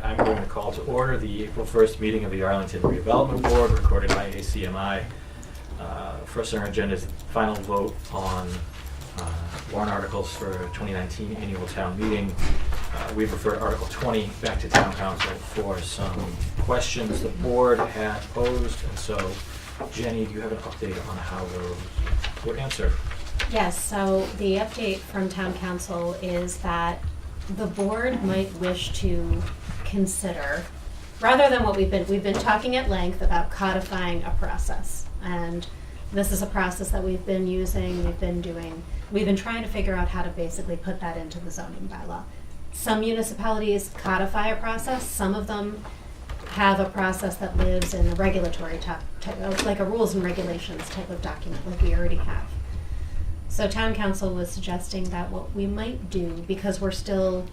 I'm going to call to order the April 1st meeting of the Arlington Redevelopment Board, recorded by ACMi. First on our agenda is the final vote on warrant articles for 2019 annual town meeting. We've referred Article 20 back to Town Council for some questions the board had posed. And so, Jenny, do you have an update on how those were answered? Yes, so the update from Town Council is that the board might wish to consider, rather than what we've been talking at length about codifying a process. And this is a process that we've been using, we've been trying to figure out how to basically put that into the zoning bylaw. Some municipalities codify a process, some of them have a process that lives in the regulatory type, like a rules and regulations type of document like we already have. So Town Council was suggesting that what we might do, because we're still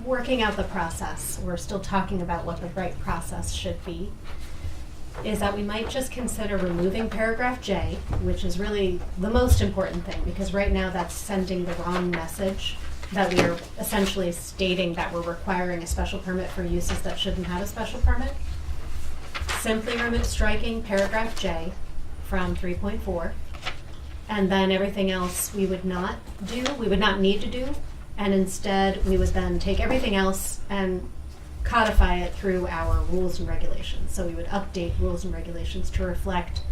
working out the process, we're still talking about what the right process should be, is that we might just consider removing paragraph J, which is really the most important thing, because right now that's sending the wrong message, that we are essentially stating that we're requiring a special permit for uses that shouldn't have a special permit. Simply striking paragraph J from 3.4. And then everything else we would not need to do, and instead we would then take everything else and codify it through our rules and regulations. So we would update rules and regulations to reflect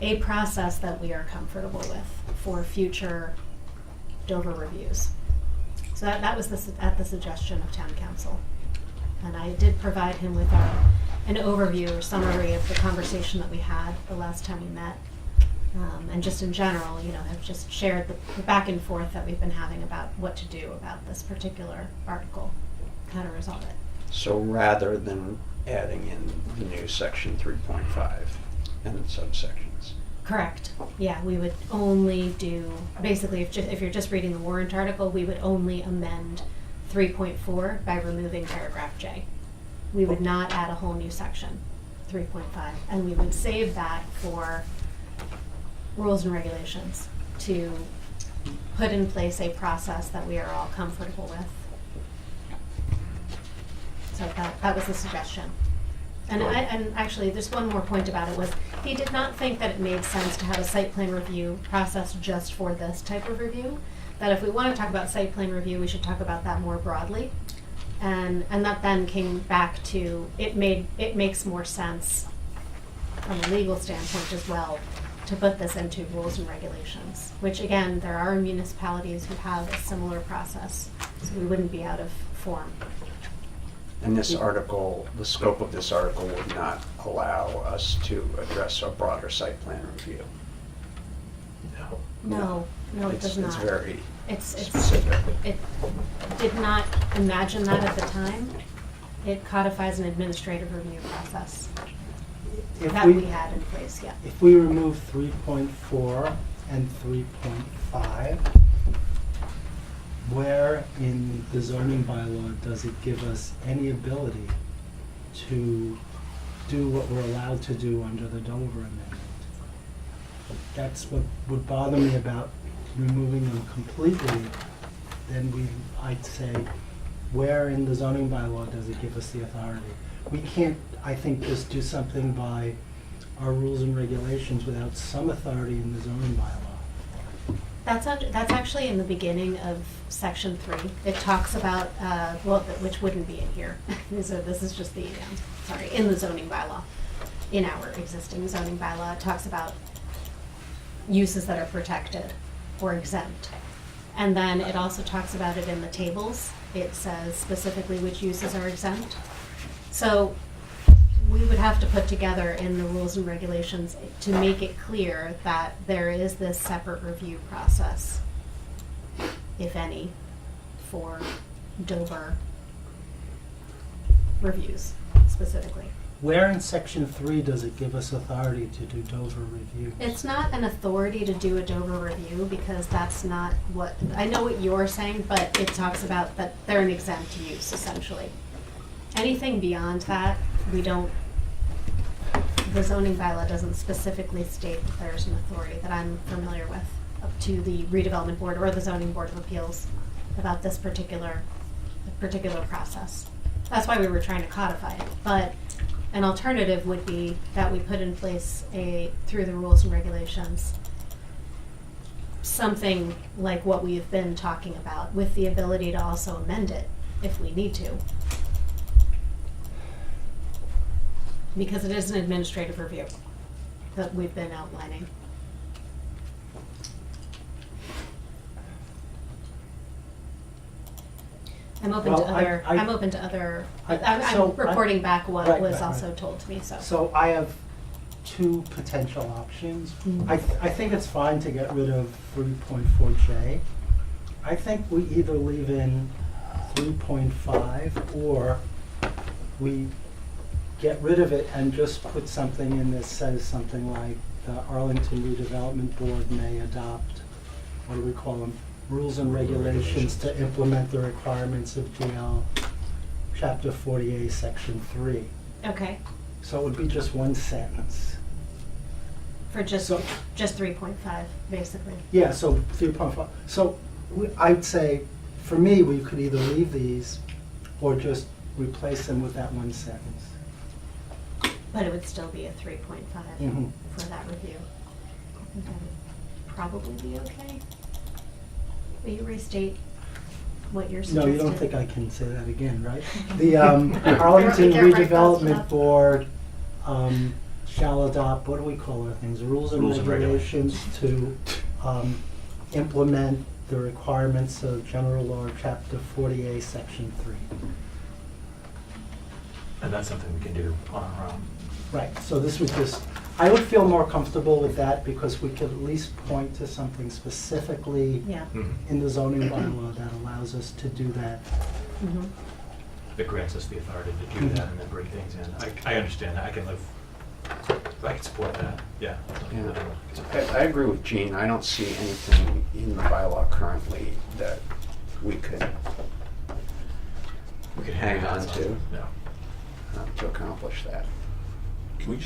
a process that we are comfortable with for future Dover reviews. So that was at the suggestion of Town Council. And I did provide him with an overview or summary of the conversation that we had the last time we met. And just in general, have just shared the back and forth that we've been having about what to do about this particular article, how to resolve it. So rather than adding in the new section 3.5 and its subsections. Correct. Yeah, we would only do, basically, if you're just reading the warrant article, we would only amend 3.4 by removing paragraph J. We would not add a whole new section, 3.5, and we would save that for rules and regulations to put in place a process that we are all comfortable with. So that was the suggestion. And and actually, there's one more point about it was he did not think that it made sense to have a site plan review process just for this type of review. That if we want to talk about site plan review, we should talk about that more broadly. And that then came back to it makes more sense from a legal standpoint as well to put this into rules and regulations, which again, there are municipalities who have a similar process, so we wouldn't be out of form. And this article, the scope of this article would not allow us to address a broader site plan review. No, it does not. It's very It's specific. It did not imagine that at the time. It codifies an administrative review process that we had in place, yeah. If we remove 3.4 and 3.5, where in the zoning bylaw does it give us any ability to do what we're allowed to do under the Dover Amendment? That's what would bother me about removing them completely. Then I'd say, where in the zoning bylaw does it give us the authority? We can't, I think, just do something by our rules and regulations without some authority in the zoning bylaw. That's actually in the beginning of section 3. It talks about, which wouldn't be in here. So this is just the, in the zoning bylaw. In our existing zoning bylaw, it talks about uses that are protected or exempt. And then it also talks about it in the tables. It says specifically which uses are exempt. So we would have to put together in the rules and regulations to make it clear that there is this separate review process, if any, for Dover reviews specifically. Where in section 3 does it give us authority to do Dover review? It's not an authority to do a Dover review because that's not what, I know what you're saying, but it talks about that they're an exempt use essentially. Anything beyond that, we don't, the zoning bylaw doesn't specifically state that there's an authority that I'm familiar with up to the Redevelopment Board or the Zoning Board of Appeals about this particular process. That's why we were trying to codify it. But an alternative would be that we put in place through the rules and regulations, something like what we've been talking about, with the ability to also amend it if we need to. Because it is an administrative review that we've been outlining. I'm open Well, to other, I- I'm open to other, I- I'm so reporting back what right, was right, also right. told to me, so. So I have two potential options. Mm. I think it's fine to get rid of 3.4J. I think we either leave in 3.5 or we get rid of it and just put something in that says something like the Arlington Redevelopment Board may adopt, what do we call them? Rules and regulations to implement the requirements of GL Chapter 48, Section 3. Okay, So it would be just one sentence. for just So- 3.5, basically. Yeah, so 3.5. So I'd say, for me, we could either leave these or just replace them with that one sentence. But it would still be a 3.5 Mhm. for that review. I think that would probably be okay. Will you restate what you're No, suggesting? you don't think I can say that again, right? The Arlington Get right fast Redevelopment enough. Board shall adopt, what do we call our things? Rules and regulations to implement the requirements of General Law, Chapter 48, Section 3. And that's something we can do on our own. Right, so this was just, I would feel more comfortable with that because we could at least point to something specifically Yeah. in the zoning bylaw that allows us to do that. Mhm. That grants us the authority to do that and then bring things in. I understand that, I can support that, yeah. Yeah. I agree with Gene. I don't see anything in the bylaw currently that we could We could hang on something. to No. to accomplish that. Can we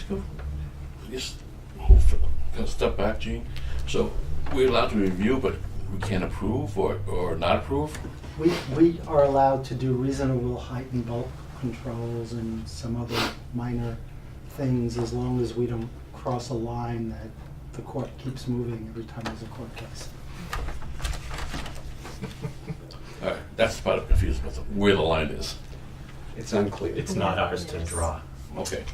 just hold for, can I step back, Gene? So we're allowed to review, but we can't approve or not approve? We are allowed to do reasonable height and bulk controls and some other minor things as long as we don't cross a line that the court keeps moving every time there's a court case. All right, that's the part I'm confused about, where the line is. It's unclear. It's not ours to draw. Okay.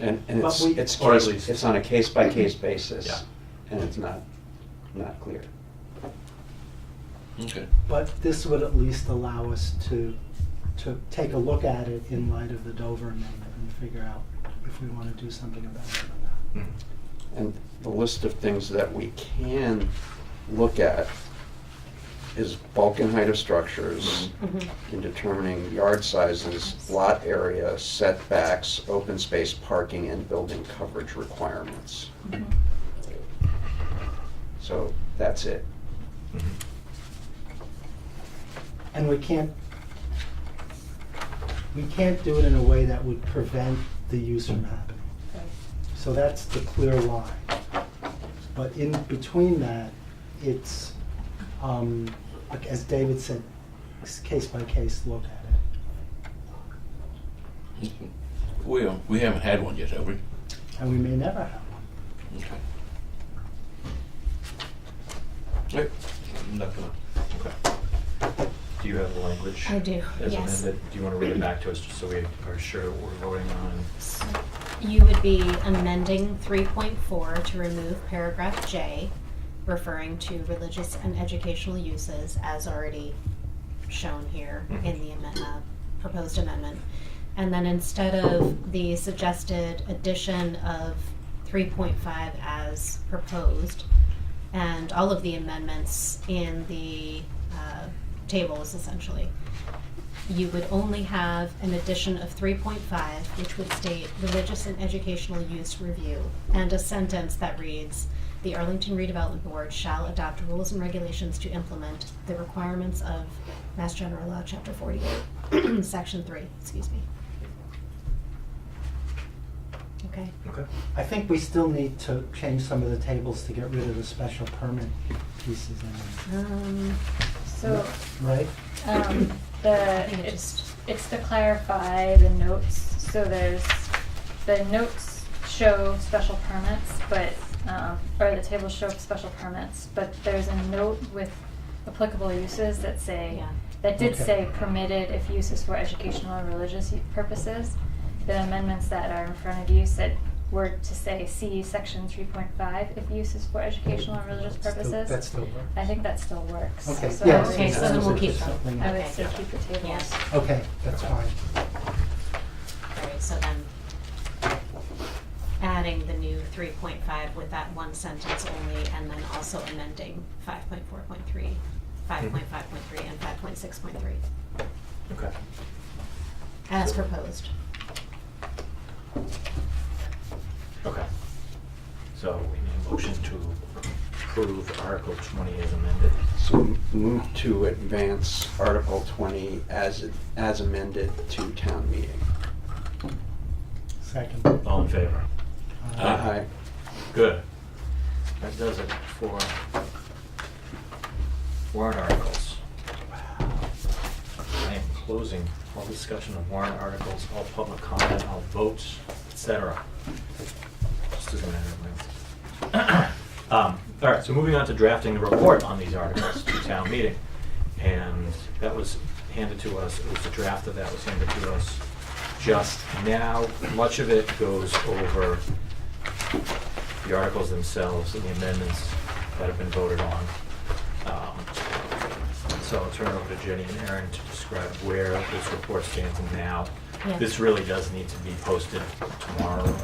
And But it's, we- it's Or at case, least- it's on a case-by-case basis. Yeah. And it's not clear. Okay. But this would at least allow us to take a look at it in light of the Dover Amendment and figure out if we want to do something about it or not. Mhm. And the list of things that we can look at is bulk and height of structures, Mhm. in determining yard sizes, lot area, setbacks, open space parking, and building coverage requirements. Mhm. So that's it. Mhm. And we can't do it in a way that would prevent the use from happening. So that's the clear line. But in between that, it's, like as David said, it's case by case look at it. We haven't had one yet, have we? And we may never have one. Okay. Right. I'm not gonna, okay. Do you have the language? I do, As yes. amended? Do you want to read it back to us just so we are sure what we're voting on? So you would be amending 3.4 to remove paragraph J, referring to religious and educational uses as already shown here in the proposed amendment. And then instead of the suggested addition of 3.5 as proposed, and all of the amendments in the tables essentially, you would only have an addition of 3.5, which would state religious and educational use review, and a sentence that reads, the Arlington Redevelopment Board shall adopt rules and regulations to implement the requirements of Mass General Law, Chapter 48, Section 3, excuse me. Okay. Okay. I think we still need to change some of the tables to get rid of the special permit pieces in So, it, right? I think It's to clarify the notes, so the notes show special permits, but, or the tables show special permits, but there's a note with applicable uses that did Okay. say permitted if uses for educational or religious purposes. The amendments that are in front of you were to say see section 3.5 if uses for educational or religious purposes. That still works. I think that still works. Okay, So yeah, I would- Okay, so then we'll keep them. something- I would Okay. say keep the tables. Yes. Okay, that's fine. Alright, so then adding the new 3.5 with that one sentence only, and then also amending 5.4.3, 5.5.3, and 5.6.3 Okay. as proposed. Okay. So we need a motion to approve Article 20 as amended. So move to advance Article 20 as amended to town meeting. Second. All in favor? Aye. Good. That does it for warrant articles. I am closing all discussion of warrant articles, all public comment, all votes, etc. Just as a matter of minutes. All right, so moving on to drafting the report on these articles to town meeting. And that was handed to us, it was the draft of that was handed to us just now. Much of it goes over the articles themselves and the amendments that have been voted on. So I'll turn it over to Jenny and Aaron to describe where this report stands now. Yeah. This really does need to be posted tomorrow.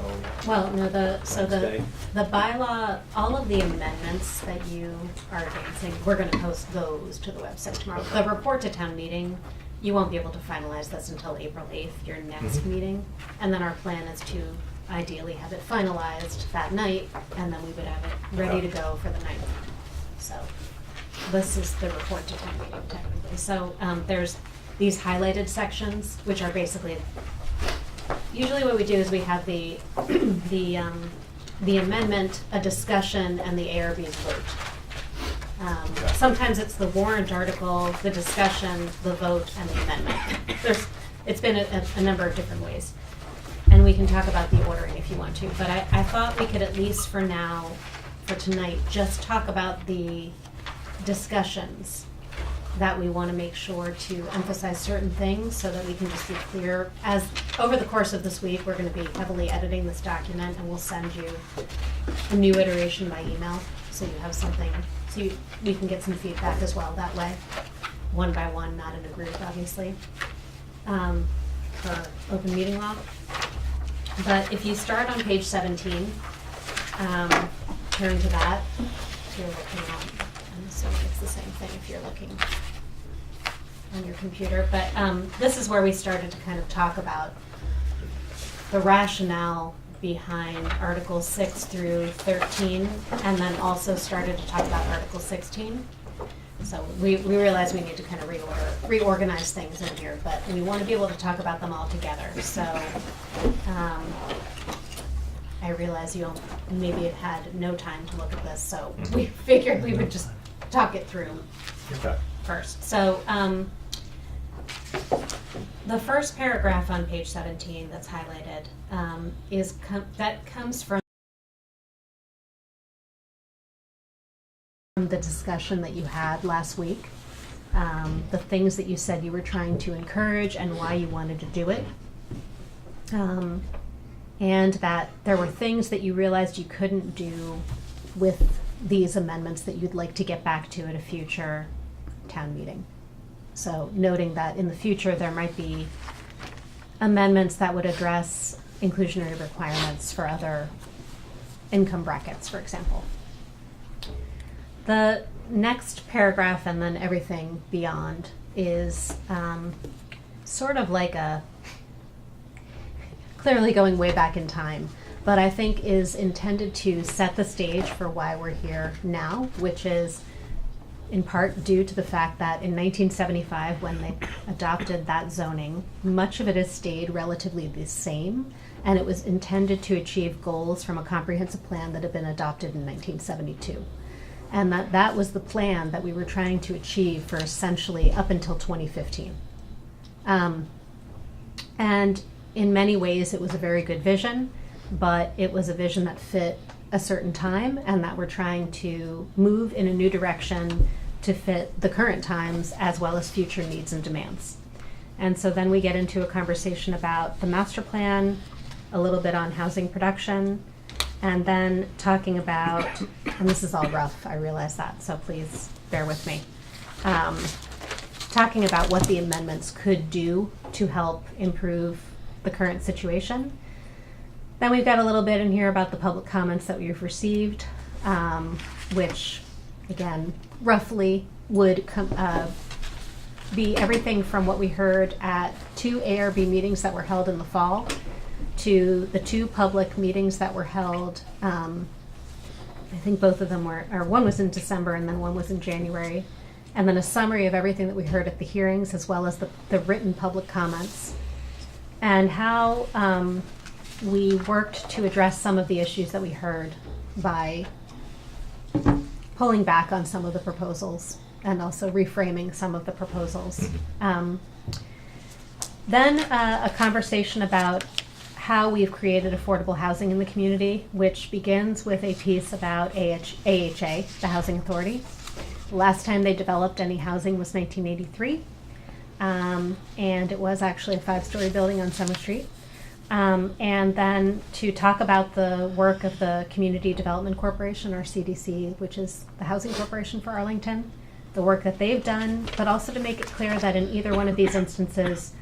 Well, no, Wednesday. the bylaw, all of the amendments that you are advancing, we're gonna post those to the website tomorrow. Okay. The report to town meeting, you won't be able to finalize this until April 8th, your next Mhm. meeting. And then our plan is to ideally have it finalized that night, and then we would have it ready to Okay. go for the 9th. So this is the report to town meeting technically. So there's these highlighted sections, which are basically, usually what we do is we have the amendment, a discussion, and the ARB's vote. Okay. Sometimes it's the warrant article, the discussion, the vote, and the amendment. It's been a number of different ways. And we can talk about the ordering if you want to, but I thought we could at least for now, for tonight, just talk about the discussions that we want to make sure to emphasize certain things so that we can just be clear. As over the course of this week, we're going to be heavily editing this document, and we'll send you a new iteration by email, so you have something, so we can get some feedback as well that way, one by one, not in a group, obviously, for open meeting law. But if you start on page 17, turn to that, if you're looking on, I'm assuming it's the same thing if you're looking on your computer, but this is where we started to kind of talk about the rationale behind Articles 6 through 13, and then also started to talk about Article 16. So we realized we need to kind of reorganize things in here, but we want to be able to talk about them all together. So I realize you maybe have had no time to look at this, so we figured we would just talk it through Okay. first. So the first paragraph on page 17 that's highlighted that comes from the discussion that you had last week, the things that you said you were trying to encourage and why you wanted to do it, and that there were things that you realized you couldn't do with these amendments that you'd like to get back to at a future town meeting. So noting that in the future there might be amendments that would address inclusionary requirements for other income brackets, for example. The next paragraph and then everything beyond is sort of like clearly going way back in time, but I think is intended to set the stage for why we're here now, which is in part due to the fact that in 1975, when they adopted that zoning, much of it has stayed relatively the same, and it was intended to achieve goals from a comprehensive plan that had been adopted in 1972. And that was the plan that we were trying to achieve for essentially up until 2015. And in many ways, it was a very good vision, but it was a vision that fit a certain time and that we're trying to move in a new direction to fit the current times as well as future needs and demands. And so then we get into a conversation about the master plan, a little bit on housing production, and then talking about, and this is all rough, I realize that, so please bear with me. Talking about what the amendments could do to help improve the current situation. Then we've got a little bit in here about the public comments that we've received, which, again, roughly would be everything from what we heard at 2 ARB meetings that were held in the fall to the 2 public meetings that were held, I think both of them were, or one was in December and then one was in January, and then a summary of everything that we heard at the hearings as well as the written public comments, and how we worked to address some of the issues that we heard by pulling back on some of the proposals and also reframing some of the proposals. Then a conversation about how we've created affordable housing in the community, which begins with a piece about AHA, the Housing Authority. The last time they developed any housing was 1983, and it was actually a 5-story building on Summer Street. And then to talk about the work of the Community Development Corporation, or CDC, which is the Housing Corporation for Arlington, the work that they've done, but also to make it clear that in either one of these instances,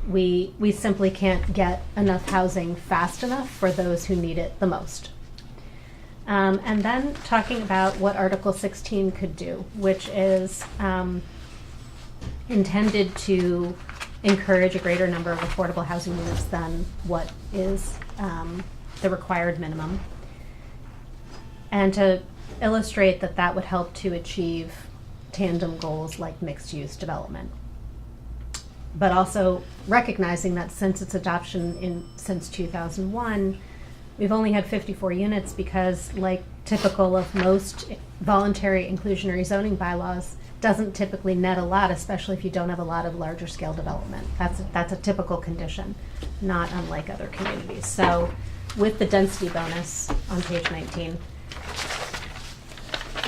we simply can't get enough housing fast enough for those who need it the most. And then talking about what Article 16 could do, which is intended to encourage a greater number of affordable housing units than what is the required minimum, and to illustrate that that would help to achieve tandem goals like mixed-use development. But also recognizing that since its adoption since 2001, we've only had 54 units because, like typical of most voluntary inclusionary zoning bylaws, doesn't typically net a lot, especially if you don't have a lot of larger scale development. That's a typical condition, not unlike other communities. So with the density bonus on page 19,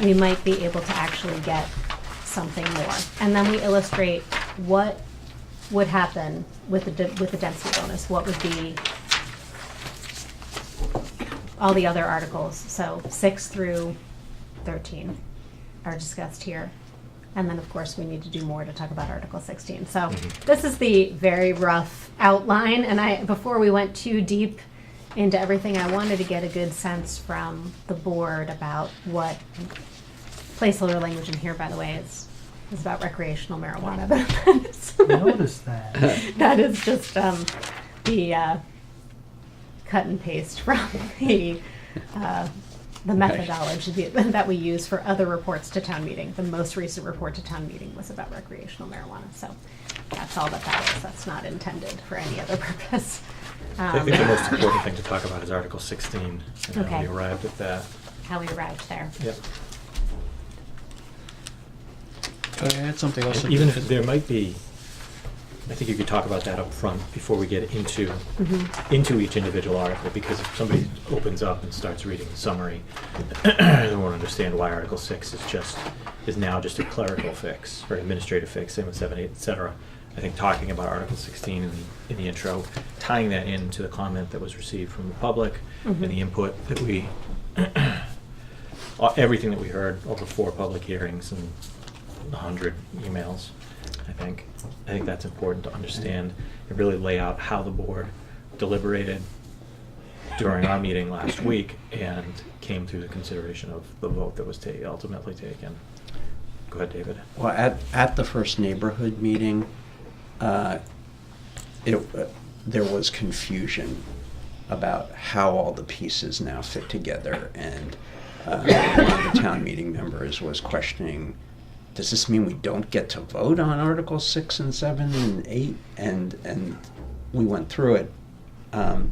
we might be able to actually get something more. And then we illustrate what would happen with the density bonus. What would be all the other articles. So 6 through 13 are discussed here. And then, of course, we need to do more to talk about Article 16. So this is the very rough outline. And before we went too deep into everything, I wanted to get a good sense from the board about what placeholder language in here, by the way, is about recreational marijuana. I noticed that. That is just the cut and paste from the methodology that we use for other reports to town meeting. The most recent report to town meeting was about recreational marijuana. So that's all that is. That's not intended for any other purpose. I think the most important thing to talk about is Article 16, and how Okay. we arrived at that. How we arrived there. Yep. Can I add something else? Even if there might be, I think you could talk about that up front before we get into each individual article, because if somebody opens up and starts reading the summary, they won't understand why Article 6 is now just a clerical fix or administrative fix, same with 7, 8, etc. I think talking about Article 16 in the intro, tying that into the comment that was received from the public and the input that we, everything that we heard over 4 public hearings and 100 emails. I think that's important to understand and really lay out how the board deliberated during our meeting last week and came to the consideration of the vote that was ultimately taken. Go ahead, David. Well, at the first neighborhood meeting, there was confusion about how all the pieces now fit together, and one of the town meeting members was questioning, does this mean we don't get to vote on Articles 6 and 7 and 8? And we went through it and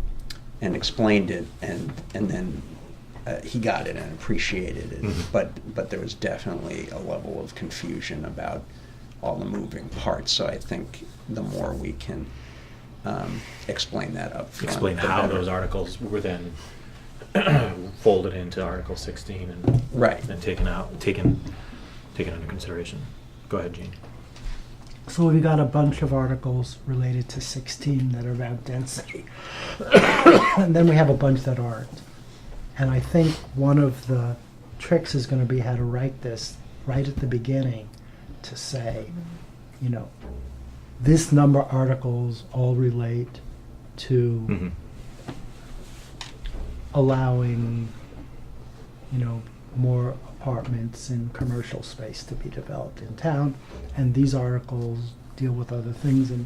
explained it, and then he got it and appreciated it. But there was definitely a level of confusion about all the moving parts. So I think the more we can explain that up front, Explain the how better. those articles were then folded into Article 16 and Right. then taken under consideration. Go ahead, Gene. So we've got a bunch of articles related to 16 that are about density. And then we have a bunch that aren't. And I think one of the tricks is going to be how to write this right at the beginning to say, you know, this number of articles all relate to Mm-hmm. allowing, you know, more apartments and commercial space to be developed in town, and these articles deal with other things, and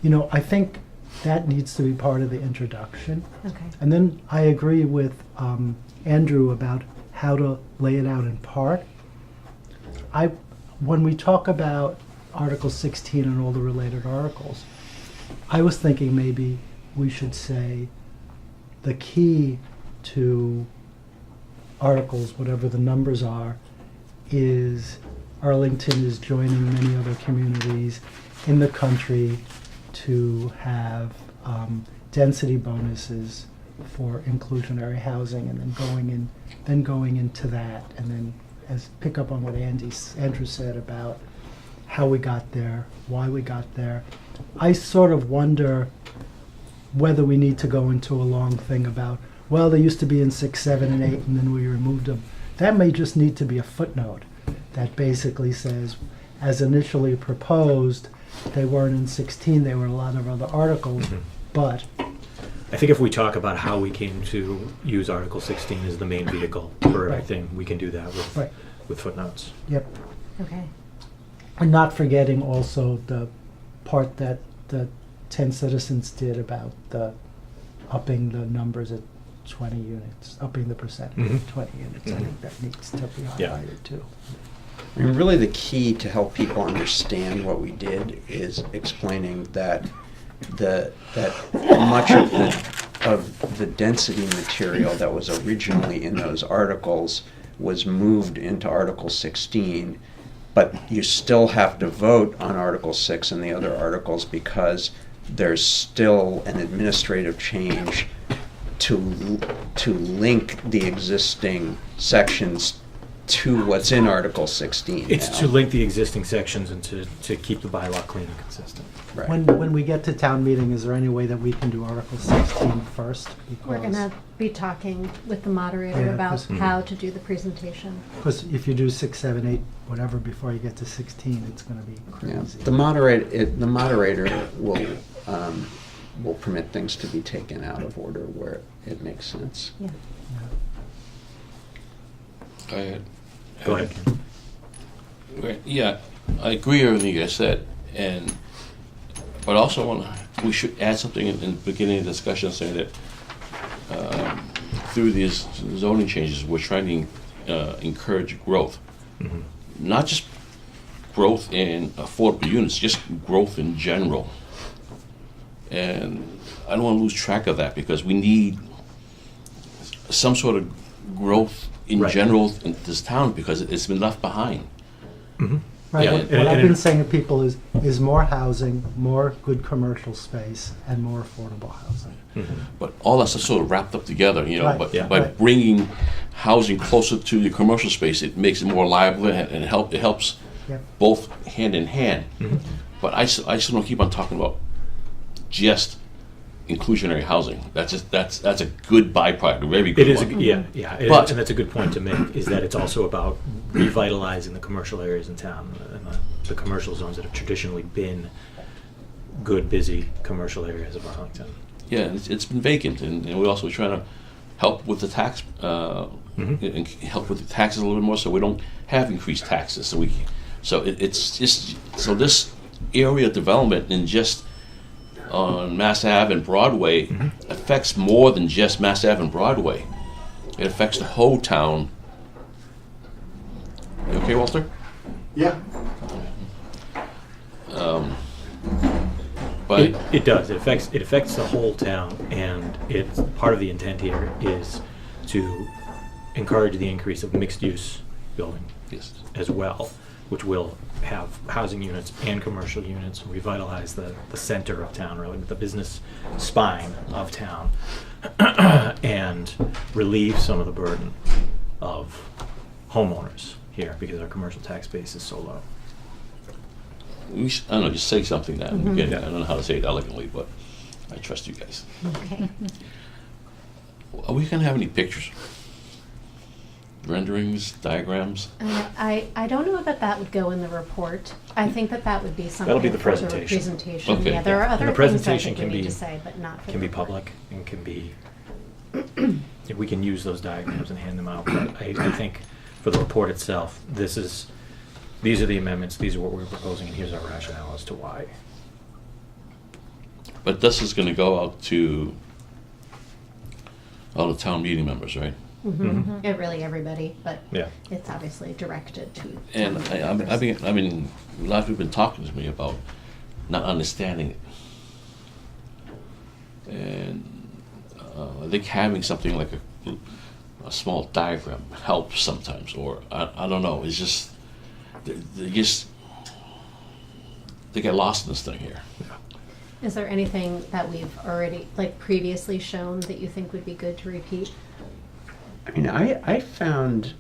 you know, I think that needs to be part of the introduction. Okay. And then I agree with Andrew about how to lay it out in part. When we talk about Article 16 and all the related articles, I was thinking maybe we should say the key to articles, whatever the numbers are, is Arlington is joining many other communities in the country to have density bonuses for inclusionary housing, and then going into that, and then pick up on what Andrew said about how we got there, why we got there. I sort of wonder whether we need to go into a long thing about, well, they used to be in 6, 7, and 8, and then we removed them. That may just need to be a footnote that basically says, as initially proposed, they weren't in 16, they were in a lot of other articles, but I think if we talk about how we came to use Article 16 as the main vehicle for Right. everything, we can do that Right. with footnotes. yep. Okay. And not forgetting also the part that the 10 citizens did about the upping the numbers at 20 units, upping the percentage Mhm. at 20 units. I think that needs to be Yeah. highlighted too. I mean, really the key to help people understand what we did is explaining that much of the density material that was originally in those articles was moved into Article 16, but you still have to vote on Article 6 and the other articles because there's still an administrative change to link the existing sections to what's in Article 16 It's now. to link the existing sections and to keep the bylaw clean and consistent. Right. When we get to town meeting, is there any way that we can do Article 16 first? We're gonna be talking with the moderator Yeah, about 'cause- how to do the presentation. Because if you do 6, 7, 8, whatever, before you get to 16, it's going to be Yeah, crazy. the moderator will permit things to be taken out of order where it makes sense. Yeah. Go ahead, Ken. Right, yeah, I agree with everything you guys said, but also we should add something in the beginning of the discussion saying that through these zoning changes, we're trying to encourage growth. Mhm. Not just growth in affordable units, just growth in general. And I don't want to lose track of that because we need some sort of growth in Right. general in this town because it's been left behind. Mhm. Right, Yeah, what and- what I've and- been saying to people is more housing, more good commercial space, and more affordable housing. Mhm. But all that's sort of wrapped up together, you know. Right, But yeah. by right. bringing housing closer to the commercial space, it makes it more lively and it helps Yep. both hand in hand. Mhm. But I still don't keep on talking about just inclusionary housing. That's a good byproduct, a very good It is, one. yeah, But- and that's a good point to make, is that it's also about revitalizing the commercial areas in town, and the commercial zones that have traditionally been good, busy commercial areas of Arlington. Yeah, it's been vacant, and we're also trying to help with the tax, Mhm. and help with the taxes a little bit more, so we don't have increased taxes. So it's just so this area of development and just on Mass Ave and Broadway Mhm. affects more than just Mass Ave and Broadway. It affects the whole town. You okay, Walter? Yeah. But It does, it affects the whole town, and it's, part of the intent here is to encourage the increase of mixed-use building yes. as well. which will have housing units and commercial units, revitalize the center of town, really, the business spine of town, and relieve some of the burden of homeowners here because our commercial tax base is so low. I don't know, just say something now. Again, Yeah. I don't know how to say it elegantly, but I trust you guys. Okay. Are we gonna have any pictures? Renderings, diagrams? I don't know that that would go in the report. I think that that would be something. That'll be the for presentation. presentation. Okay. Yeah, there are And other the things I presentation think we can need be- to say, but not for Can the be report. public and can be, we can use those diagrams and hand them out, but I think for the report itself, these are the amendments, these are what we're proposing, and here's our rationale as to why. But this is gonna go out to all the town meeting members, right? Mhm. It really everybody, but Yeah. it's obviously directed to. And town members. I mean, a lot of people have been talking to me about not understanding it. And I think having something like a small diagram helps sometimes, or I don't know, it's just, they get lost in this thing here. Is there anything that we've already, like previously shown that you think would be good to repeat? I mean, I found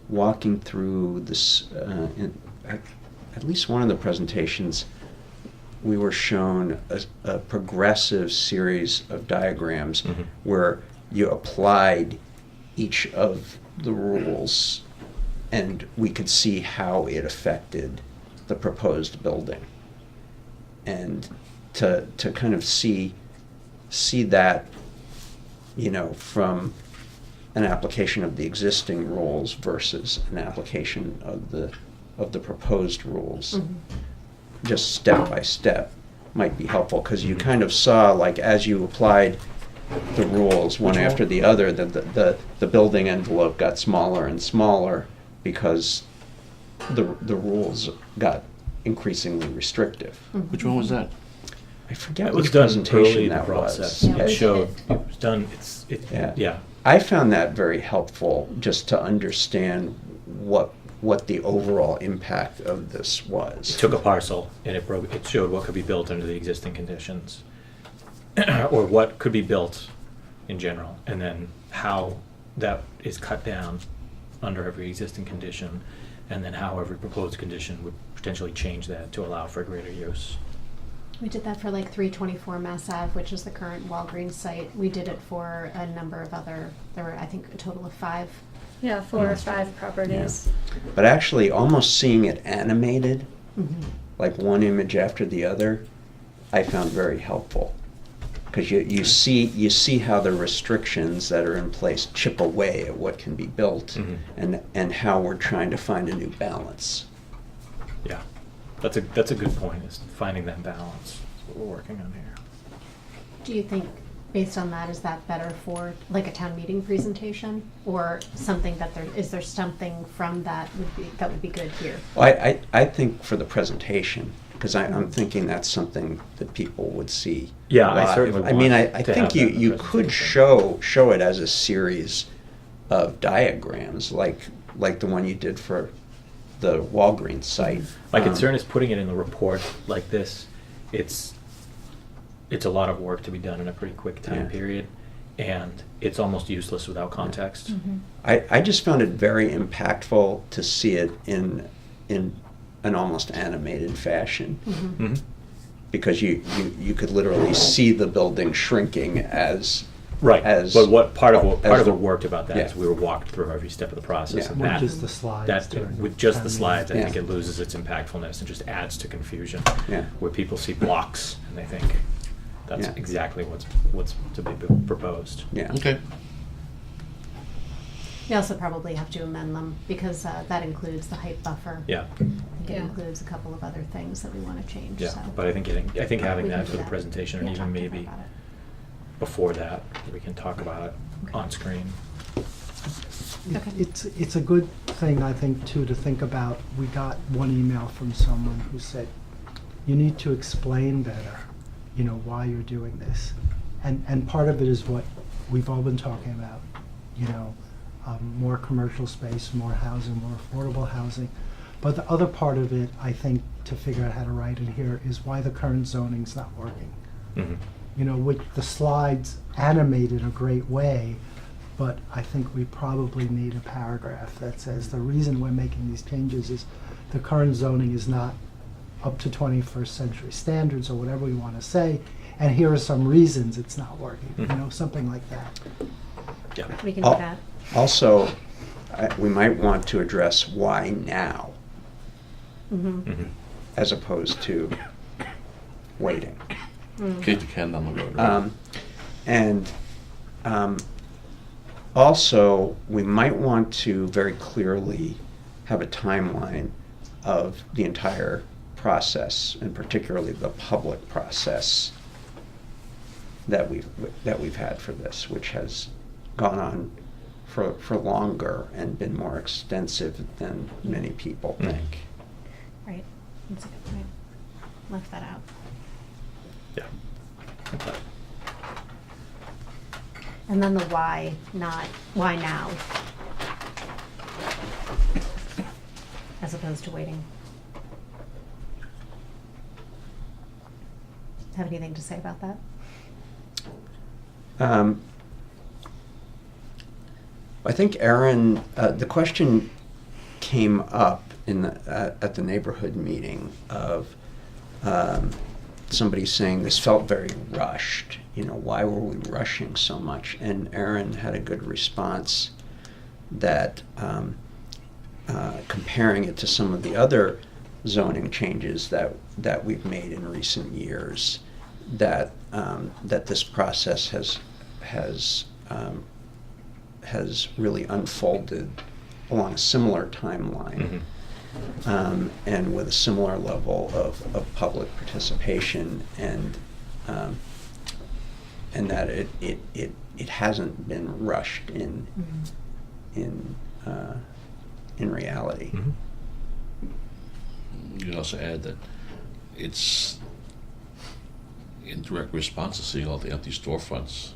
walking through this, at least one of the presentations, we were shown a progressive series of diagrams Mhm. where you applied each of the rules and we could see how it affected the proposed building. And to kind of see that, you know, from an application of the existing rules versus an application of the proposed rules, Mhm. just step by step, might be helpful, because you Mhm. kind of saw, like, as you applied the rules one Which after one? the other, that the building envelope got smaller and smaller because the rules got increasingly restrictive. Mhm. Which one was that? I forget It which was done early presentation in the that process. was. Yeah, we It did showed, it. it was done, yeah. I found that very helpful, just to understand what the overall impact of this was. It took a parcel and it showed what could be built under the existing conditions, or what could be built in general, and then how that is cut down under every existing condition, and then how every proposed condition would potentially change that to allow for greater use. We did that for like 324 Mass Ave, which is the current Walgreens site. We did it for a number of other, there were, I think, a total of 5. Yeah, 4 or Mm. 5 properties. But actually, almost seeing it animated, Mhm. like one image after the other, I found very helpful. Because you see how the restrictions that are in place chip away at what can be built, Mhm. and how we're trying to find a new balance. Yeah, that's a good point, is finding that balance. That's what we're working on here. Do you think, based on that, is that better for like a town meeting presentation? Or something is there something from that would be good here? Well, I think for the presentation, because I'm thinking that's something that people would see. Yeah, I live. certainly I mean, want I to think have that in the you could presentation. show it as a series of diagrams, like the one you did for the Walgreens site. My concern is putting it in the report like this. It's a lot of work to be done in a pretty quick time Yeah. period, and it's almost useless without context. Mhm. I just found it very impactful to see it in an almost animated fashion, Mhm. Mhm. because you could literally see the building shrinking as Right, as but what part of as the- what worked about that is yeah. we were walked through every step of the process, Yeah. and Not that, just the slides. that during with just town the meeting. slides, I think Yeah. it loses its impactfulness and just adds to confusion. Yeah. Where people see blocks and they think that's Yeah. exactly what's to be proposed. Yeah. Okay. You also probably have to amend them, because that includes the height buffer. Yeah, I think it Yeah. includes a couple of other things that we want to change, yeah, so. but I think having We can that do for the that. presentation, and Yeah, even talk to maybe them about it. before that, we can talk about it Okay. on screen. Okay. It's a good thing, I think, too, to think about. We got one email from someone who said, you need to explain better, you know, why you're doing this. And part of it is what we've all been talking about, you know, more commercial space, more housing, more affordable housing. But the other part of it, I think, to figure out how to write it here is why the current zoning's not working. Mhm. You know, which the slides animate in a great way, but I think we probably need a paragraph that says the reason we're making these changes is the current zoning is not up to 21st century standards or whatever we want to say, and here are some reasons it's not working, you know, something like that. Yeah. We can do that. Also, we might want to address why now, Mhm. Mhm. as opposed to waiting. Kick the can down the road. Right? And also, we might want to very clearly have a timeline of the entire process, and particularly the public process that we've had for this, which has gone on for longer and been more extensive than many people Mhm. think. Right. That's a good point. Left that out. Yeah. And then the why not, why now? As opposed to waiting. Have anything to say about that? I think Aaron, the question came up at the neighborhood meeting of somebody saying this felt very rushed. You know, why were we rushing so much? And Aaron had a good response that comparing it to some of the other zoning changes that we've made in recent years, that this process has really unfolded along a similar timeline. Mhm. And with a similar level of public participation, and that it hasn't been rushed in reality. Mhm. You can also add that it's in direct response to seeing all the empty storefronts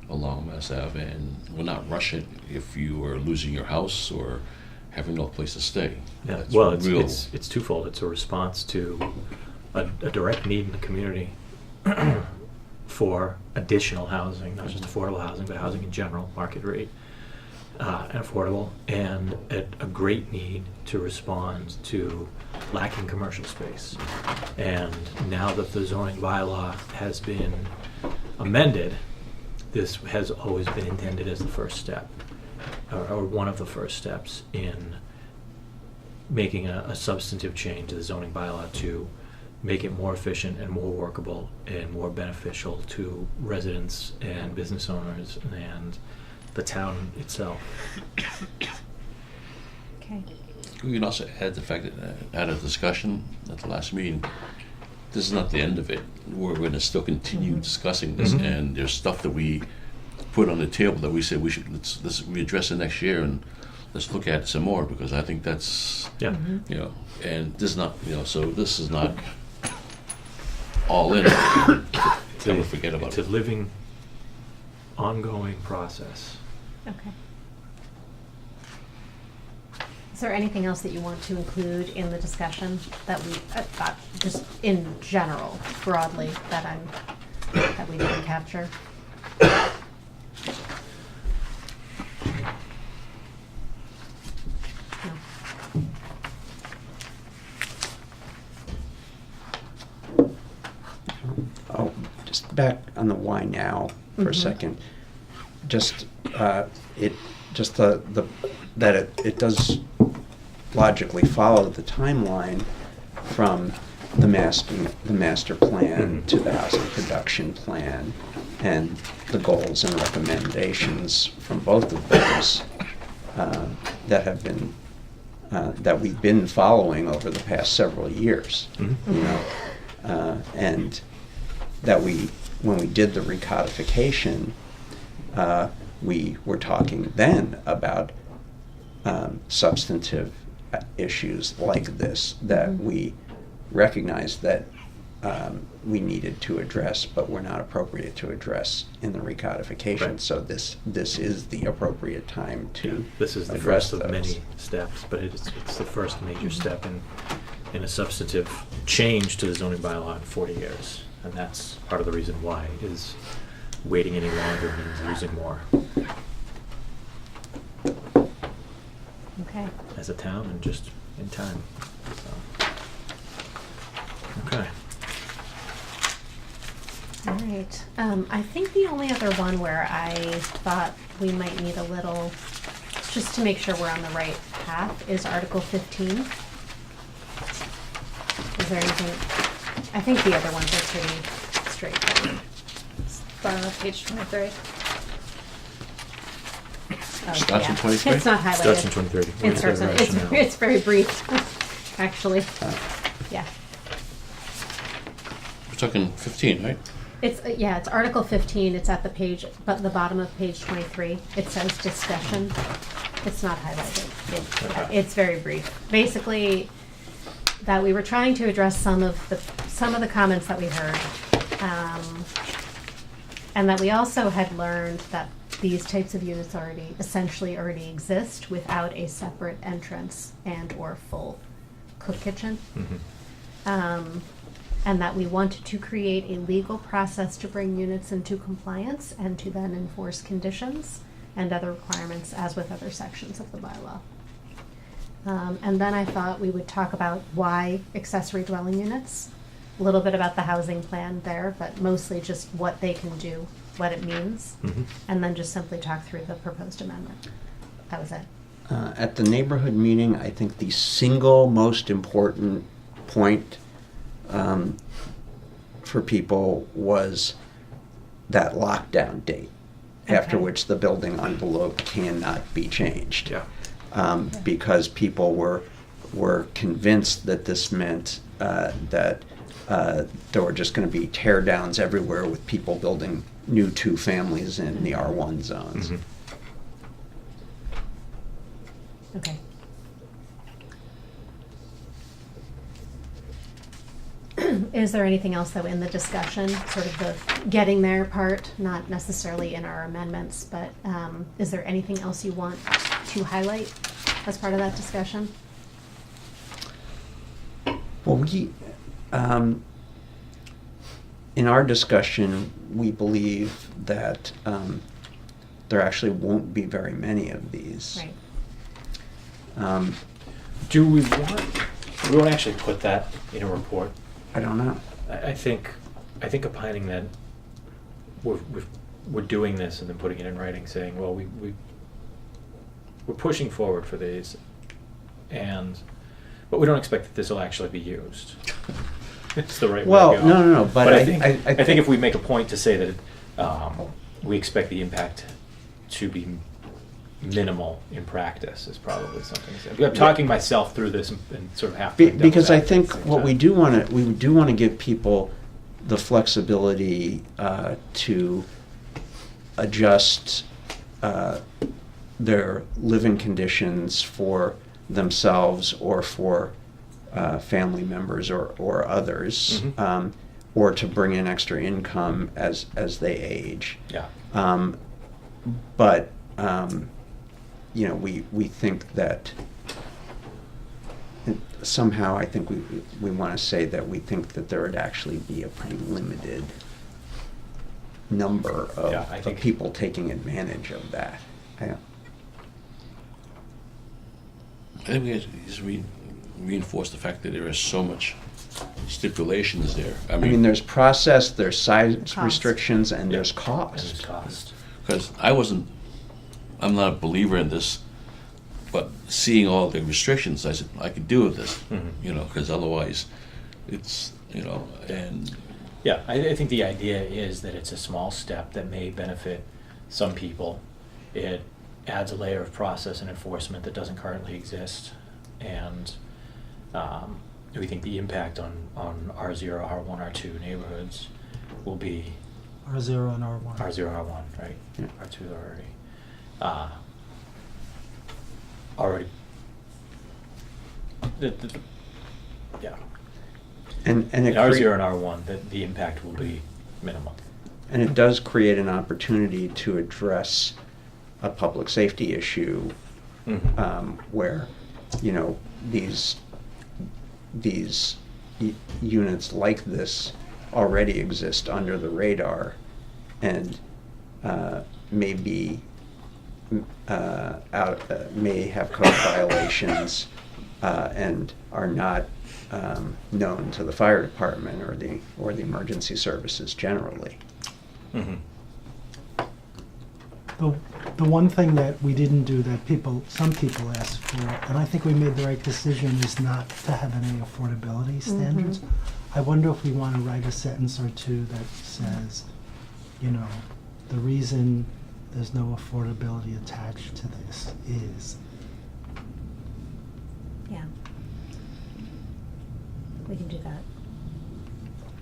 along Mass Ave, and we're not rushing if you are losing your house or having no place to stay. Yeah. That's Well, real. it's twofold. It's a response to a direct need in the community for additional housing, not just affordable housing, but housing in general, market rate, and affordable, and a great need to respond to lacking commercial space. And now that the zoning bylaw has been amended, this has always been intended as the first step, or one of the first steps in making a substantive change to the zoning bylaw to make it more efficient and more workable and more beneficial to residents and business owners and the town itself. Okay. We can also add the fact that at a discussion at the last meeting, this is not the end of it. We're going to still continue discussing this, Mhm. and there's stuff that we put on the table that we said we should let's readdress it next year, and let's look at it some more, because I think that's Yeah. you know, and this is not, you know, so this is not all in. Never forget about It's a it. living, ongoing process. Okay. Is there anything else that you want to include in the discussion that we, just in general, broadly, that we didn't capture? No. Oh, just back on the why now for a Mhm. second. Just it does logically follow the timeline from the master plan Mhm. to the housing production plan, and the goals and recommendations from both of those that have been that we've been following over the past several years. Mhm. You know, and that when we did the recodification, we were talking then about substantive issues like this, that Mhm. we recognized that we needed to address, but were not appropriate to address in the recodification. Right. So this is the appropriate time to This is the address first of those. many steps, but it's the first major step in a substantive change to the zoning bylaw in 40 years. And that's part of the reason why is waiting any longer means losing more Okay. as a town and just in time. So. Okay. All right. I think the only other one where I thought we might need a little, just to make sure we're on the right path, is Article 15. Is there anything? I think the other ones are pretty straightforward. Bottom of page 23. Oh, Starts in yeah. 23? It's not highlighted. Starts in 23. It starts in, it's very brief, actually. Yeah. We're talking 15, right? It's, yeah, it's Article 15, it's at the page, but the bottom of page 23, it says discussion. It's not highlighted. It's very brief. Basically, that we were trying to address some of the comments that we heard. And that we also had learned that these types of units essentially already exist without a separate entrance and or full cook kitchen. Mm-hmm. And that we wanted to create a legal process to bring units into compliance and to then enforce conditions and other requirements as with other sections of the bylaw. And then I thought we would talk about why accessory dwelling units, a little bit about the housing plan there, but mostly just what they can do, what it means, Mm-hmm. and then just simply talk through the proposed amendment. That was it. At the neighborhood meeting, I think the single most important point for people was that lockdown date, after Okay. which the building envelope cannot be changed. Yeah. Because people were convinced that this meant that there were just going to be tear downs everywhere with people building new two families in the R1 zones. Mm-hmm. Okay. Is there anything else though in the discussion, sort of the getting there part, not necessarily in our amendments, but is there anything else you want to highlight as part of that discussion? Well, we, in our discussion, we believe that there actually won't be very many of these. Right. Do we won't actually put that in a report? I don't know. I think opining that we're doing this and then putting it in writing, saying, well, we're pushing forward for these, but we don't expect that this will actually be used. It's the right Well, way to go. no, but I I think if we make a point to say that we expect the impact to be minimal in practice is probably something to say. I'm talking myself through this and sort of half. Because I think what we do want to give people the flexibility to adjust their living conditions for themselves or for family members or others, Mm-hmm. or to bring in extra income as they age. Yeah. But we think that somehow I think we want to say that we think that there would actually be a pretty limited number of, Yeah, I think- of people taking advantage of that. I think we have to just reinforce the fact that there is so much stipulations there. I mean, there's process, there's size Cost. restrictions, and Yeah. there's And cost. it's cost. because I'm not a believer in this, but seeing all the restrictions, I said, I could do with this, Mhm. because otherwise it's, and Yeah, I think the idea is that it's a small step that may benefit some people. It adds a layer of process and enforcement that doesn't currently exist, and we think the impact on R0, R1, R2 neighborhoods will be R0 and R1. R0, R1, right? Yeah. R2 is already. Yeah. And In it R0 and R1, the impact will be minimal. And it does create an opportunity to address a public safety issue where, you know, these units like this already exist under the radar and may be may have code violations and are not known to the fire department or the emergency services generally. Mm-hmm. The one thing that we didn't do that some people asked for, and I think we made the right decision, is not to have any affordability standards. I wonder if we want to write a sentence or two that says, you know, the reason there's no affordability attached to this is. Yeah. We can do that.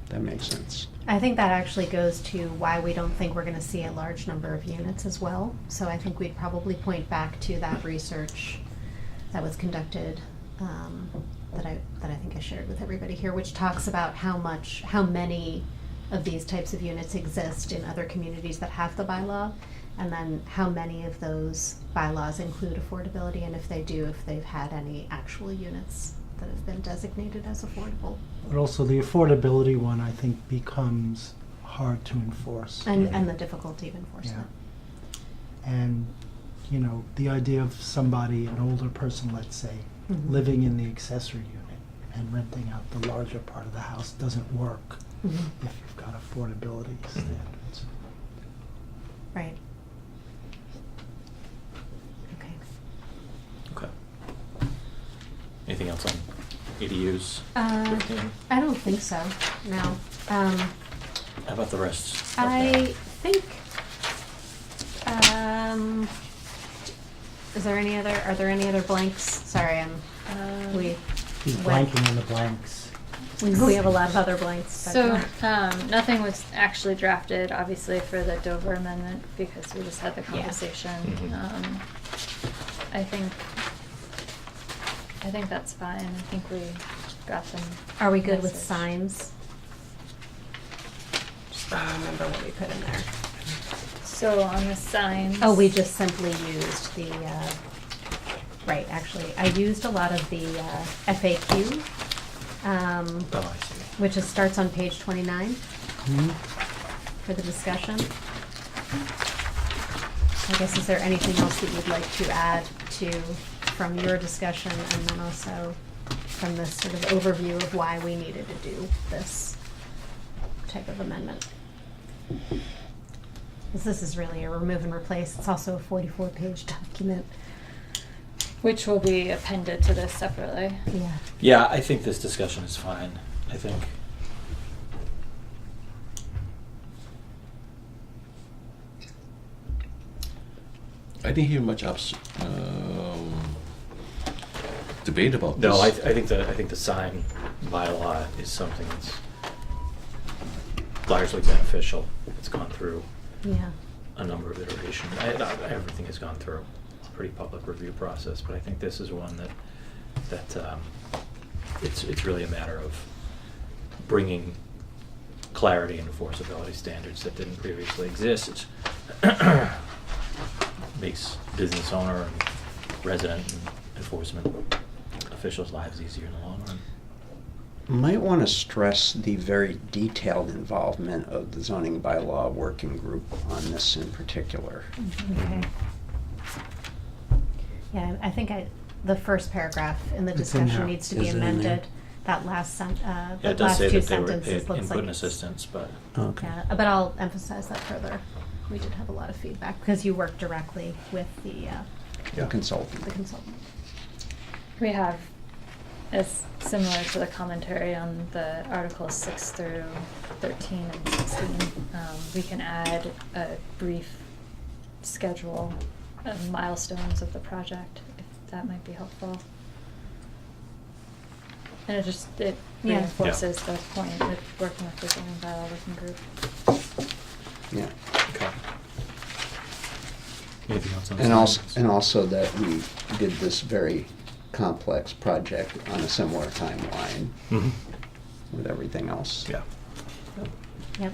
That makes sense. I think that actually goes to why we don't think we're going to see a large number of units as well. So I think we'd probably point back to that research that was conducted that I think I shared with everybody here, which talks about how many of these types of units exist in other communities that have the bylaw, and then how many of those bylaws include affordability, and if they do, if they've had any actual units that have been designated as affordable. But also the affordability one, I think, becomes hard to enforce. And the difficulty of enforcement. And, you know, the idea of somebody, an older person, let's say, living in the accessory unit and renting out the larger part of the house doesn't work if you've got affordability standards. Right. Okay. Okay. Anything else on ADUs? I don't think so, no. How about the rest? of that? I think, are there any other blanks? Sorry, He's Went- blanking on the blanks. we have a lot of other blanks. But So, nothing was actually drafted, obviously, for the Dover amendment, because we just had the conversation. I think that's fine. I think we got them. Are we good with message. signs? Just don't remember what we put in there. So on the signs. Oh, we just simply used the, right, actually, I used a lot of the FAQ, Oh, I see. which starts on page 29 Hmm? for the discussion. I guess, is there anything else that you'd like to add from your discussion, and then also from this sort of overview of why we needed to do this type of amendment? Because this is really a remove and replace. It's also a 44-page document. Which will be appended to this separately. Yeah. Yeah, I think this discussion is fine. I think. I didn't hear much debate about this. No, I think the sign bylaw is something that's largely beneficial. It's gone through Yeah. a number of iterations. Everything has gone through a pretty public review process, but I think this is one that it's really a matter of bringing clarity and enforceability standards that didn't previously exist. Makes business owner and resident and enforcement officials' lives easier in the long run. Might want to stress the very detailed involvement of the zoning bylaw working group on this in particular. Okay. Yeah, I think the first paragraph in the It's in discussion there. needs to be Is it in there? amended. That last Yeah, the it does last say two that they were sentences paid looks input like and it's. assistance, but Okay. Yeah, but I'll emphasize that further. We did have a lot of feedback because you work directly with the Consultant. consultant. We have, as similar to the commentary on the Articles 6 through 13 and 16, we can add a brief schedule of milestones of the project, if that might be helpful. And it Yeah. reinforces the point with working with the zoning bylaw working group. Yeah. okay. Anything else on And also that we did this very complex project on a similar timeline. Mhm. with everything else. Yeah. Yep.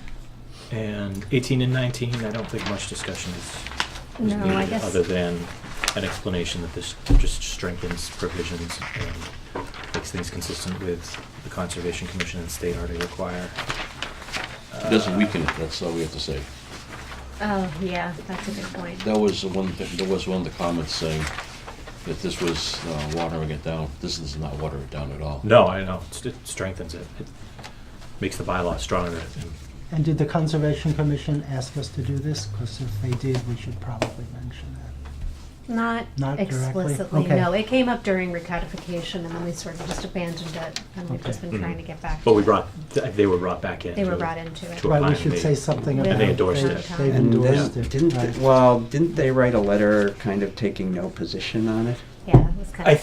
And 18 and 19, I don't think much discussion is No, needed, I guess- other than an explanation that this just strengthens provisions and makes things consistent with the Conservation Commission and state already require. It doesn't weaken it, that's all we have to say. Oh, yeah, that's a good point. That was one of the comments saying that this was watering it down. This is not watering it down at all. No, I know, it strengthens it. It makes the bylaw stronger. And did the Conservation Commission ask us to do this? Because if they did, we should probably mention that. Not Not directly? explicitly, Okay. no. It came up during recodification, and then we sort of just abandoned it, and we've just been Okay. trying to get back to But it. they were brought back in. They were to- brought into it. to a Right, we fine should they- say something And about. they endorsed it. They've And endorsed then, it. didn't, right. didn't they write a letter kind of taking no position on it? Yeah, it was kind of. I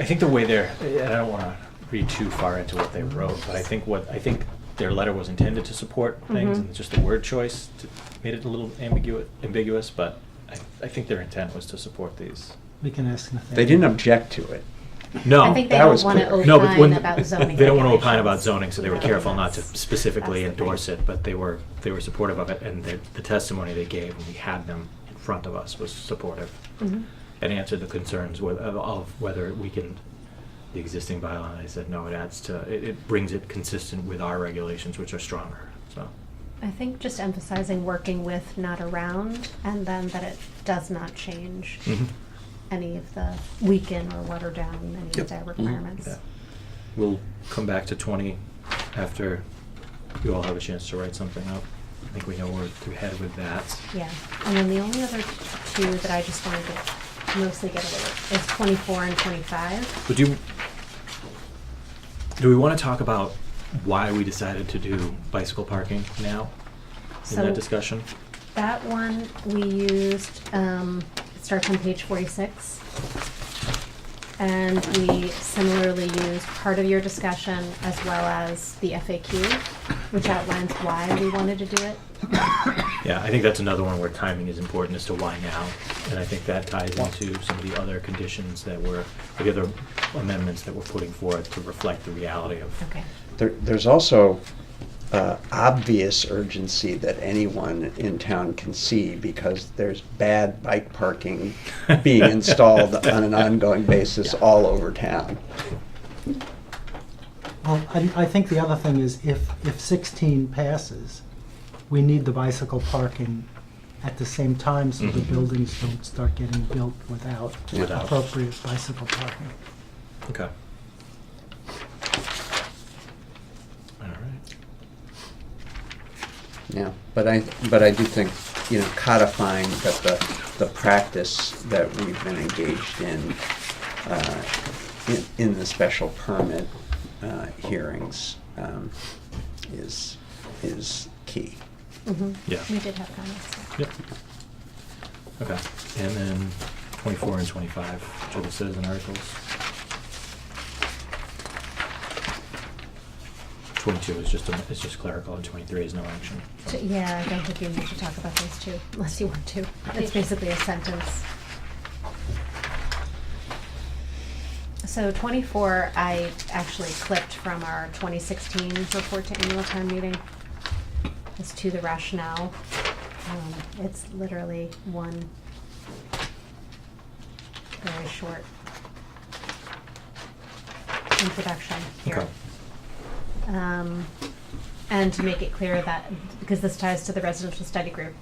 think the way they're, and I don't want to read too far into what they wrote, but I think their letter was intended to support things, Mhm. and just the word choice made it a little ambiguous. But I think their intent was to support these. We can ask Nathaniel. They didn't object to it. No, I think they that don't was want to clear. no, but opine when about zoning. they don't want to opine regulations. about zoning, so they were No, careful not to that's- specifically that's the endorse thing. it. But they were supportive of it, and the testimony they gave when we had them in front of us was supportive. Mhm. And answered the concerns of whether it weakened the existing bylaw. And I said, no, it brings it consistent with our regulations, which are stronger, so. I think just emphasizing working with, not around, and then that it does not change any of the weaken or water down any Yep. of their requirements. Yeah. We'll come back to 20 after you all have a chance to write something up. I think we know where to head with that. Yeah, and then the only other two that I just wanted to mostly get away with is 24 and 25. But do we want to talk about why we decided to do bicycle parking now in So- that discussion? That one we used, it starts on page 46. And we similarly used part of your discussion as well as the FAQ, which outlines why we wanted to do it. Yeah, I think that's another one where timing is important as to why now. And I think that ties into some of the other conditions the other amendments that we're putting forth to reflect the reality of. Okay. There's also obvious urgency that anyone in town can see because there's bad bike parking being installed on an ongoing basis all over town. Well, I think the other thing is if 16 passes, we need the bicycle parking at the same time so the Mhm. buildings don't start getting built without Without. appropriate bicycle parking. Okay. All right. Yeah, but I do think, codifying that the practice that we've been engaged in the special permit hearings is key. Mhm. Yeah. We did have comments. Yep. Okay, and then 24 and 25, which are the citizen articles. 22 is just clerical, and 23 is no action. so. Yeah, I don't think you need to talk about those two, unless you want to. It's basically a sentence. So 24, I actually clipped from our 2016 report to annual town meeting. It's to the rationale. It's literally one very short introduction here. Okay. And to make it clear that, because this ties to the residential study group,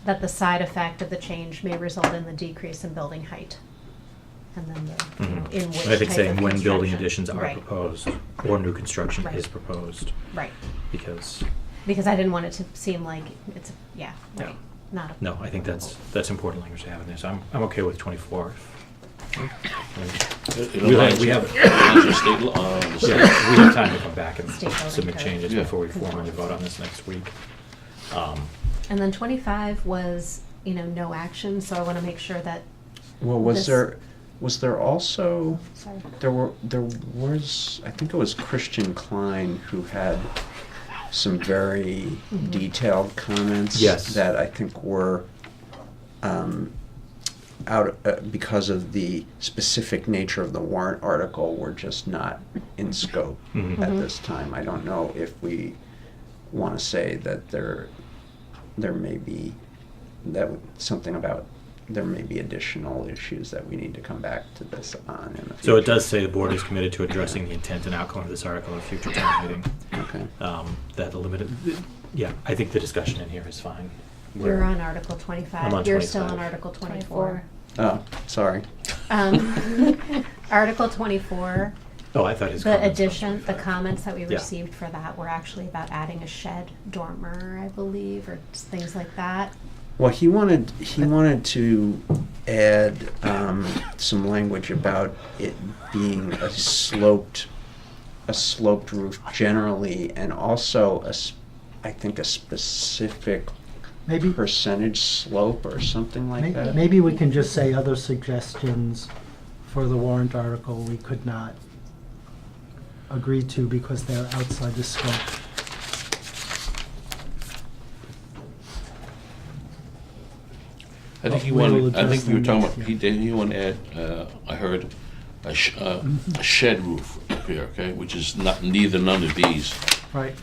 that the side effect of the change may result in the decrease in building height. And then the, Mhm. in which And I think type saying of when building construction. additions are Right. proposed, or new construction Right. is proposed, Right, because, because I didn't want it to seem like it's, Yeah. right, not a. no, I think that's important language to have in there, so I'm okay with 24. It We aligns have- with the state law, the Yeah, state- we have time to come back and State building submit code. changes Yeah. before we formally vote on this next week. And then 25 was, no action, so I want to make sure that, Well, This- was there also, sorry. there was, I think it was Christian Klein who had some very Mhm. detailed comments Yes. that I think were because of the specific nature of the warrant article, were just not in scope Mhm. at Mhm. this time. I don't know if we want to say that there may be, something about, there may be additional issues that we need to come back to this on in the future. So it does say the board is committed to addressing the intent and outcome of this article at a future town meeting. Okay. That limited, yeah, I think the discussion in here is fine. You're on Article 25. I'm on You're still on 25. Article 24. Oh, sorry. Article 24, Oh, I thought his the comments were addition, the 25. comments that we Yeah. received for that were actually about adding a shed dormer, I believe, or things like that. Well, he wanted to add some language about it being a sloped roof generally, and also I think a specific Maybe, percentage slope or something like that. maybe we can just say other suggestions for the warrant article we could not agree to because they're outside the scope. I think We will I think address you were them talking next about, year. didn't you want to add, I heard, a shed roof up here, okay, which is neither none of these. Right.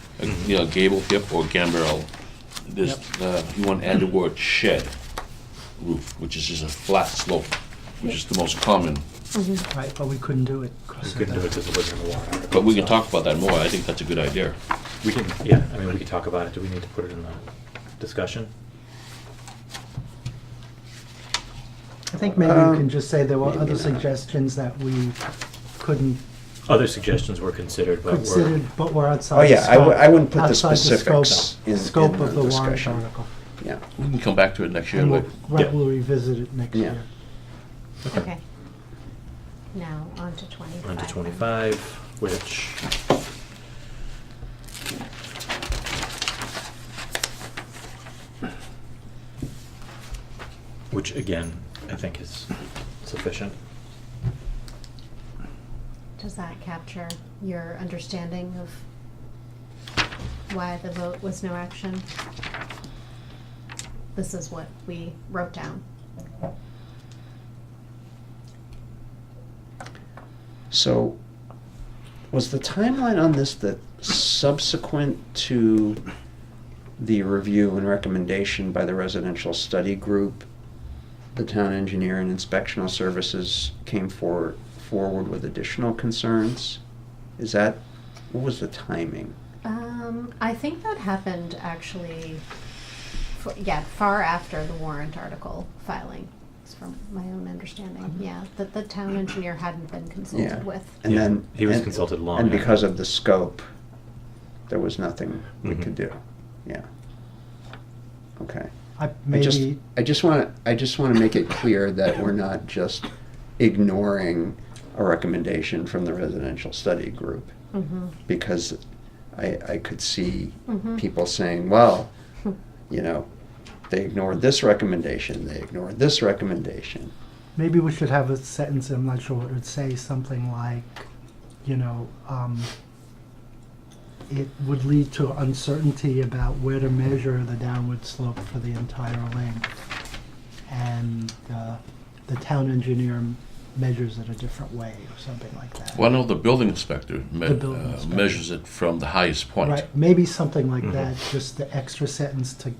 You know, gable tip or gambrel. This, you want to add the word shed roof, which is just a flat slope, which is the most common. Right, but we couldn't do it. We 'cause of couldn't do it that. because it wasn't in the warrant article. But we can so- talk about that more. I think that's a good idea. We can, yeah, I mean, we can talk about it. Do we need to put it in the discussion? I think maybe we can just say there were maybe other not. suggestions that we couldn't Other suggestions were considered, but consider, but were outside Oh, the yeah, scope. I wouldn't put the outside specifics in Scope the of the warrant discussion. article. Yeah. We can come back to it next year. And Like, Yeah. we'll revisit it next Yeah. year. Okay. Now, on to 25. on to 25, which again, I think is sufficient. Does that capture your understanding of why the vote was no action? This is what we wrote down. So, was the timeline on this that subsequent to the review and recommendation by the residential study group, the town engineer and inspectional services came forward with additional concerns? What was the timing? I think that happened actually, far after the warrant article filing, is from my own understanding. Yeah, that the town engineer hadn't been Yeah. consulted with. And Yeah, then he was consulted long And after. because of the scope, there was nothing we Mhm. could do. Yeah. Okay. I maybe, I just want to make it clear that we're not just ignoring a recommendation from the residential study group, Mm-hmm. because I could see Mhm. people saying, well, you know, they ignored this recommendation, they ignored this recommendation. maybe we should have a sentence, I'm not sure what it would say, something like, it would lead to uncertainty about where to measure the downward slope for the entire length. And the town engineer measures it a different way or something like that. well, no, the building inspector, The building inspector. measures it from the highest point. Right, maybe something like Mhm. that, just the extra sentence to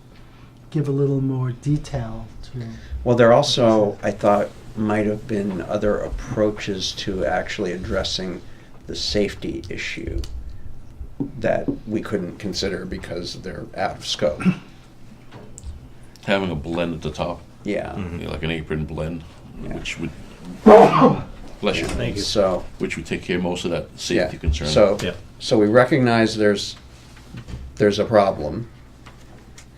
give a little more detail to. Well, there also, I thought, might have been other approaches to actually addressing the safety issue that we couldn't consider because they're out of scope. Having a blend at the top, Yeah. Mhm. like an apron blend, Yeah. which would, bless you, Thank you. So, which would take care of most of that yeah. safety concern. Yeah. So we recognize there's a problem,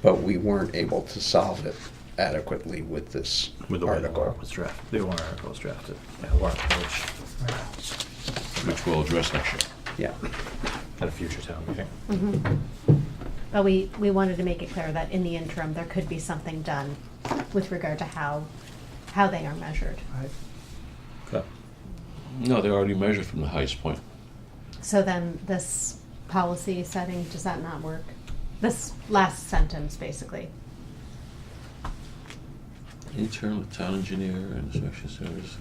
but we weren't able to solve it adequately with this With the way the article. warrant was drafted. The warrant article was drafted. Yeah, warrant, Which we'll address next year. Yeah. at a future town meeting. Mm-hmm. But we wanted to make it clear that in the interim, there could be something done with regard to how they are measured. Right. Okay. No, they already measured from the highest point. So then this policy setting, does that not work? This last sentence, basically. Internal town engineer and inspection service.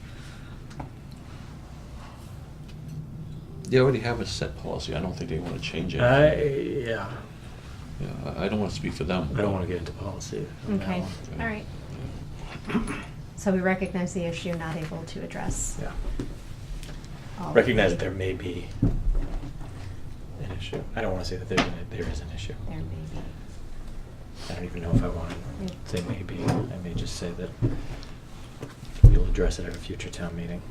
They already have a set policy. I don't think they want to change it. Yeah, Yeah, I don't want to speak for them. I don't want to get into policy on that Okay, one. all right. So we recognize the issue, not able to address. Yeah. all- Recognize that there may be an issue. I don't want to say that there is an issue. There may be. I don't even know if I want Yeah. to say maybe. I may just say that we'll address it at a future town meeting.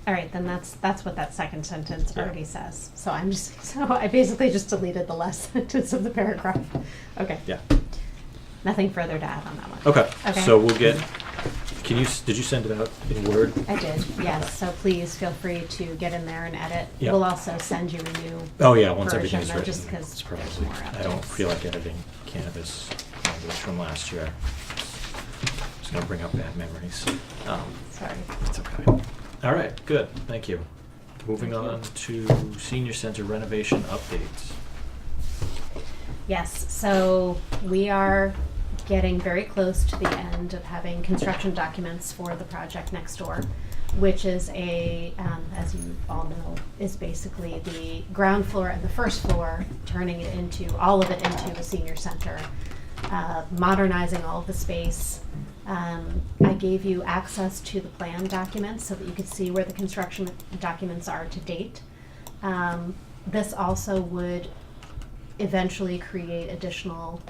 All right, then that's what that second sentence Yeah. already says. So I basically just deleted the last sentence of the paragraph. Okay. Yeah. Nothing further to add on that one. Okay. Okay. So we'll get. Did you send it out in Word? I did, yes. So please feel free to get in there and edit. Yeah. We'll also send you a new. Oh yeah, once version, everything's though, written. just 'cause it's there's probably. more I don't updates. feel like editing cannabis language from last year. Just gonna bring up bad memories. Sorry. It's okay. All right, good. Thank you. Moving Thank you. on to senior center renovation updates. Yes, so we are getting very close to the end of having construction documents for the project next door, which is as you all know, is basically the ground floor and the first floor, turning it into, all of it into a senior center, modernizing all of the space. I gave you access to the plan documents so that you could see where the construction documents are to date. This also would eventually create additional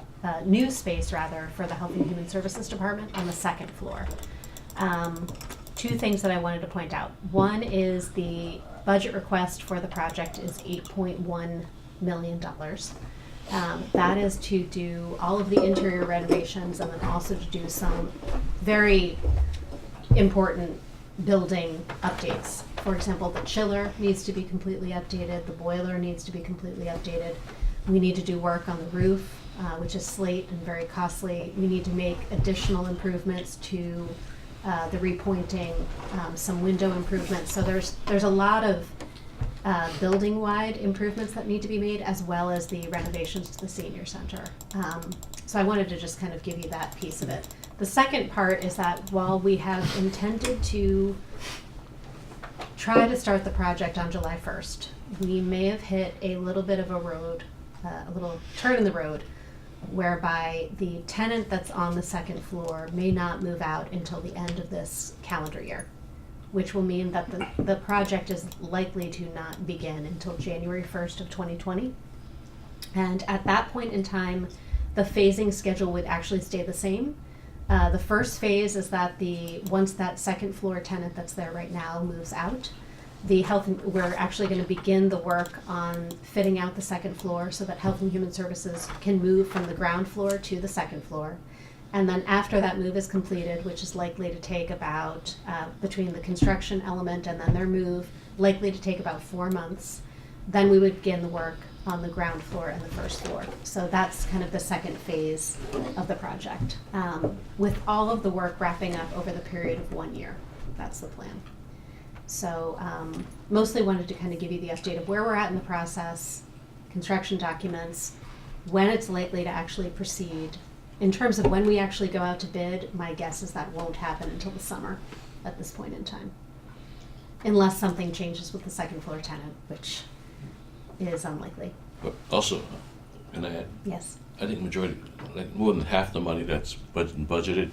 new space rather for the Health and Human Services Department on the second floor. Two things that I wanted to point out. One is the budget request for the project is $8.1 million. That is to do all of the interior renovations and then also to do some very important building updates. For example, the chiller needs to be completely updated, the boiler needs to be completely updated. We need to do work on the roof, which is slate and very costly. We need to make additional improvements to the repointing, some window improvements. So there's a lot of building-wide improvements that need to be made, as well as the renovations to the senior center. So I wanted to just kind of give you that piece of it. The second part is that while we have intended to try to start the project on July 1st, we may have hit a little bit of a road, a little turn in the road, whereby the tenant that's on the second floor may not move out until the end of this calendar year, which will mean that the project is likely to not begin until January 1st of 2020. And at that point in time, the phasing schedule would actually stay the same. The first phase is that once that second floor tenant that's there right now moves out, we're actually going to begin the work on fitting out the second floor so that Health and Human Services can move from the ground floor to the second floor. And then after that move is completed, which is likely to take about, between the construction element and then their move, likely to take about 4 months, then we would begin the work on the ground floor and the first floor. So that's kind of the second phase of the project, with all of the work wrapping up over the period of 1 year. That's the plan. So mostly wanted to kind of give you the update of where we're at in the process, construction documents, when it's likely to actually proceed. In terms of when we actually go out to bid, my guess is that won't happen until the summer at this point in time, unless something changes with the second floor tenant, which is unlikely. But also, and Yes. I think majority, like more than half the money that's budgeted,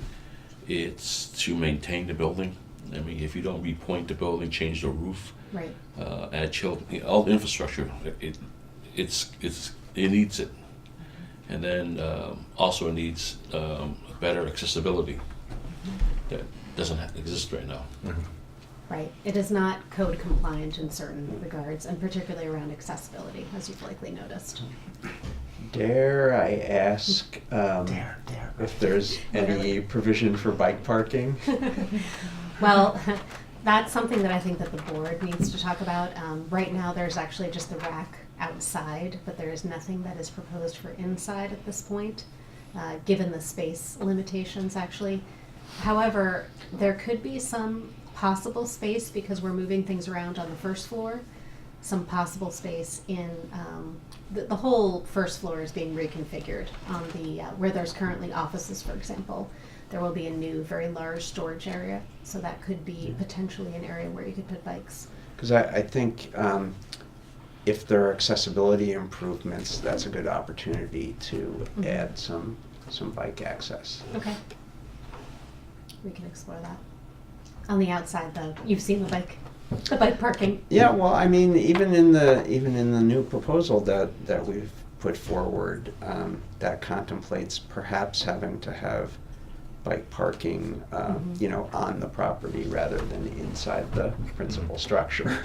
it's to maintain the building. I mean, if you don't repoint the building, change the roof, Right. add chill, all the infrastructure, it needs it. And then also it needs better accessibility that doesn't exist right now. Mm-hmm. Right. It is not code compliant in certain regards, and particularly around accessibility, as you've likely noticed. Dare I ask Dare. if there's any provision for bike parking? Well, that's something that I think that the board needs to talk about. Right now, there's actually just the rack outside, but there is nothing that is proposed for inside at this point, given the space limitations, actually. However, there could be some possible space, because we're moving things around on the first floor, some possible space in, the whole first floor is being reconfigured on the, where there's currently offices, for example. there will be a new, very large storage area, so that could be potentially an area where you could put bikes. Because I think if there are accessibility improvements, that's a good opportunity to add some bike access. Okay. We can explore that. On the outside, though, you've seen the bike parking. Yeah, well, I mean, even in the new proposal that we've put forward, that contemplates perhaps having to have bike parking, on the property rather than inside the principal structure.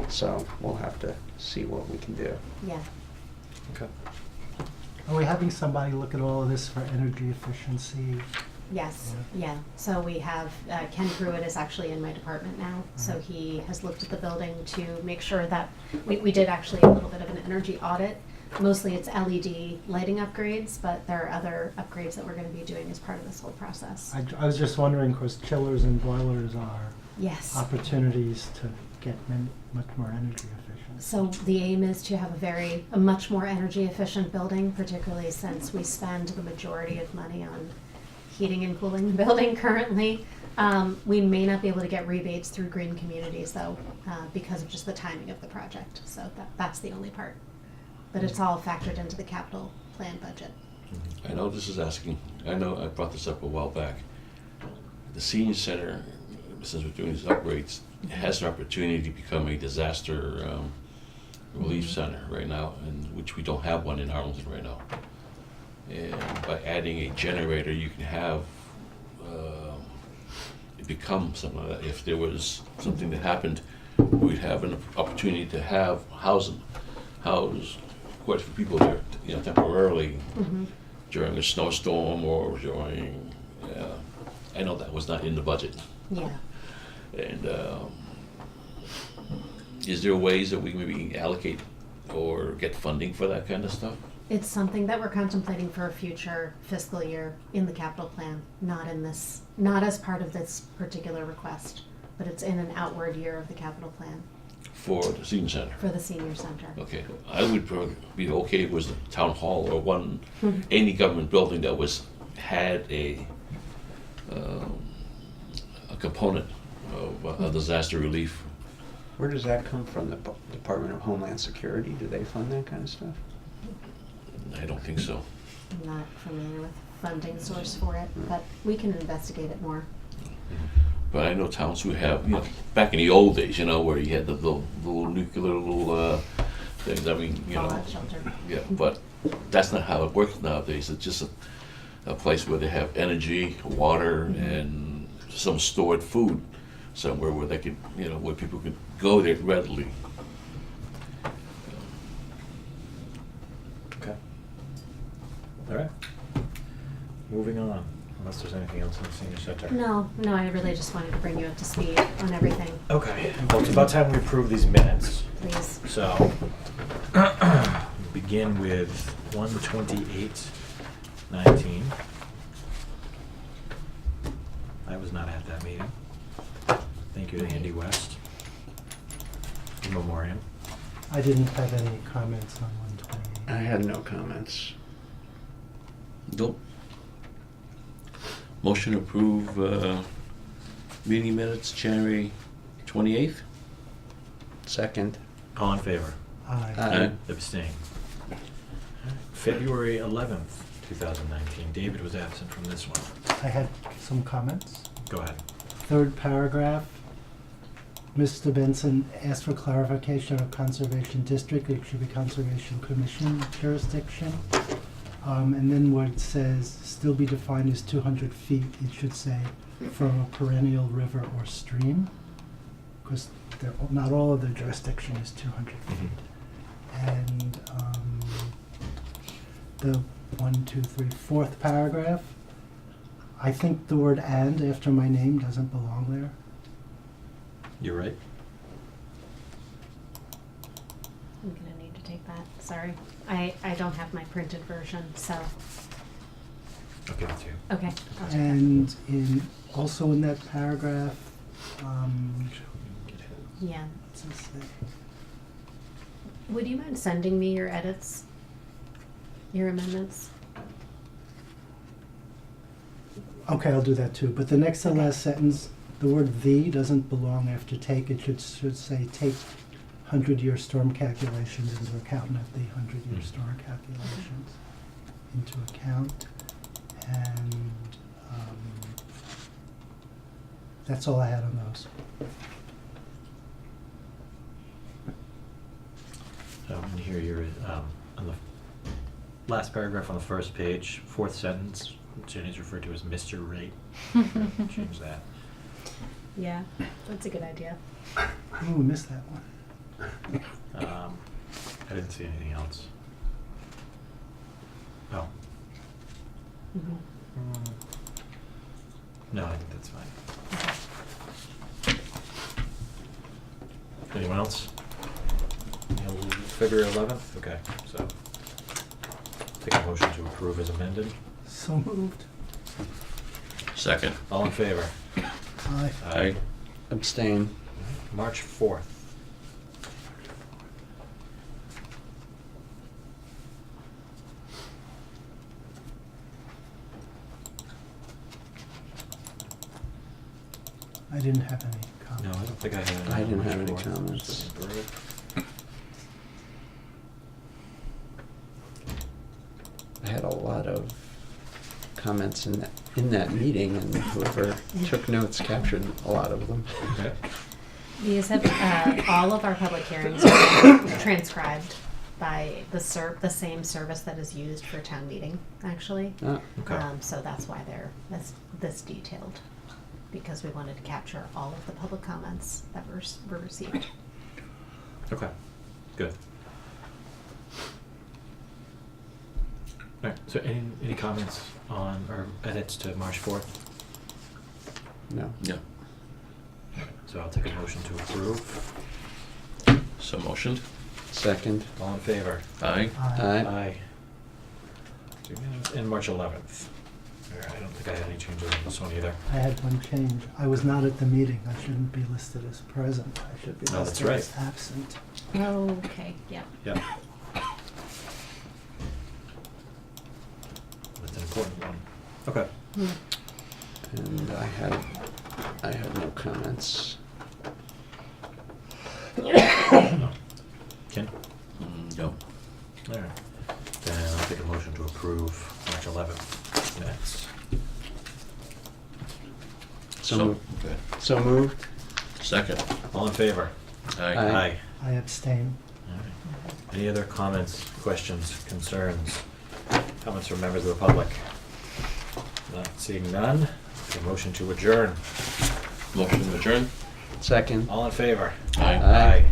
So we'll have to see what we can do. Yeah. Okay. Are we having somebody look at all of this for energy efficiency? Yes, yeah. So we have, Ken Pruitt is actually in my department now, so he has looked at the building to make sure that, we did actually a little bit of an energy audit. Mostly it's LED lighting upgrades, but there are other upgrades that we're gonna be doing as part of this whole process. I was just wondering, because chillers and boilers are Yes. opportunities to get much more energy efficient. So the aim is to have a much more energy efficient building, particularly since we spend the majority of money on heating and cooling the building currently. We may not be able to get rebates through green communities though, because of just the timing of the project. So that's the only part. But it's all factored into the capital plan budget. I know this is asking, I know I brought this up a while back. The senior center, since we're doing these upgrades, has an opportunity to become a disaster relief center right now, and which we don't have one in Arlington right now. And by adding a generator, you can have it become something like that. If there was something that happened, we'd have an opportunity to have house quite a few people there, temporarily during a snowstorm or during. I know that was not in the budget. Yeah. And is there ways that we maybe allocate or get funding for that kind of stuff? It's something that we're contemplating for a future fiscal year in the capital plan, not as part of this particular request, but it's in an outward year of the capital plan For the senior center? for the senior center. Okay, I would probably be okay if it was the town hall or any government building that had a component of a disaster relief. Where does that come from? The Department of Homeland Security? Do they fund that kind of stuff? I don't think so. I'm not familiar with funding source for it, but we can investigate it more. But I know towns who have, back in the old days, where you had the little nuclear things. I mean, Fallout shelter. Yeah, but that's not how it works nowadays. It's just a place where they have energy, water, and some stored food somewhere where they could, where people could go there readily. Okay. All right. Moving on, unless there's anything else in the senior center. No, I really just wanted to bring you up to speed on everything, Okay, well, it's about time we approve these minutes. please. So, begin with 1/28/19. I was not at that meeting. Thank you to Andy West. In memoriam. I didn't have any comments on 128. I had no comments. Nope. Motion to approve meeting minutes, January 28th? Second. All in favor? Aye. Abstain. February 11th, 2019. David was absent from this one. I had some comments. Go ahead. Third paragraph, Mr. Benson asked for clarification of Conservation District. It should be Conservation Commission jurisdiction. And then where it says still be defined as 200 feet, it should say from a perennial river or stream, because not all of the jurisdiction is 200 feet. And the 4th paragraph, I think the word "and" after my name doesn't belong there. You're right. I'm gonna need to take that, sorry. I don't have my printed version, so, I'll give it to you. okay. I'll take that. And also in that paragraph, Yeah. what's it say? Would you mind sending me your edits? Your amendments? Okay, I'll do that too, but the next to last sentence, the word "the" doesn't belong after "take." It should say "take 100-year storm calculations into account," not the 100-year storm calculations into account. And that's all I had on those. And here you're, on the last paragraph on the first page, fourth sentence, Jenny's referred to as Mr. Rate. Change that. Yeah, that's a good idea. Oh, we missed that one. I didn't see anything else. Oh. No, I think that's fine. Anyone else? February 11th? Okay, so take a motion to approve as amended. So moved. Second. All in favor? Aye. Aye. Abstain. March 4th. I didn't have any comments. No, I don't think I had any. I didn't on have March any 4th. comments. Just approved. I had a lot of comments in that meeting, and whoever took notes captured a lot of them. Okay. These have, all of our public hearings are transcribed by the same service that is used for town meeting, actually. Ah, Okay. So that's why they're this detailed, because we wanted to capture all of the public comments that were received. Okay, good. All right, so any comments on, or edits to March 4th? no. Yeah. So I'll take a motion to approve. So motioned. Second. All in favor? Aye. Aye. Aye. And March 11th. All right, I don't think I had any changes on this one either. I had one change. I was not at the meeting. I shouldn't be listed as present. I should be Oh, that's listed right. as absent. Okay, yeah. Yep. That's an important one. Okay. And I had no comments. Ken? No. All right. Then I'll take a motion to approve March 11th minutes. So Good. So moved. Second. All in favor? Aye. Aye. I abstain. All right. Any other comments, questions, concerns, comments from members of the public? Not seeing none, a motion to adjourn. Motion to adjourn. Second. All in favor? Aye. Aye.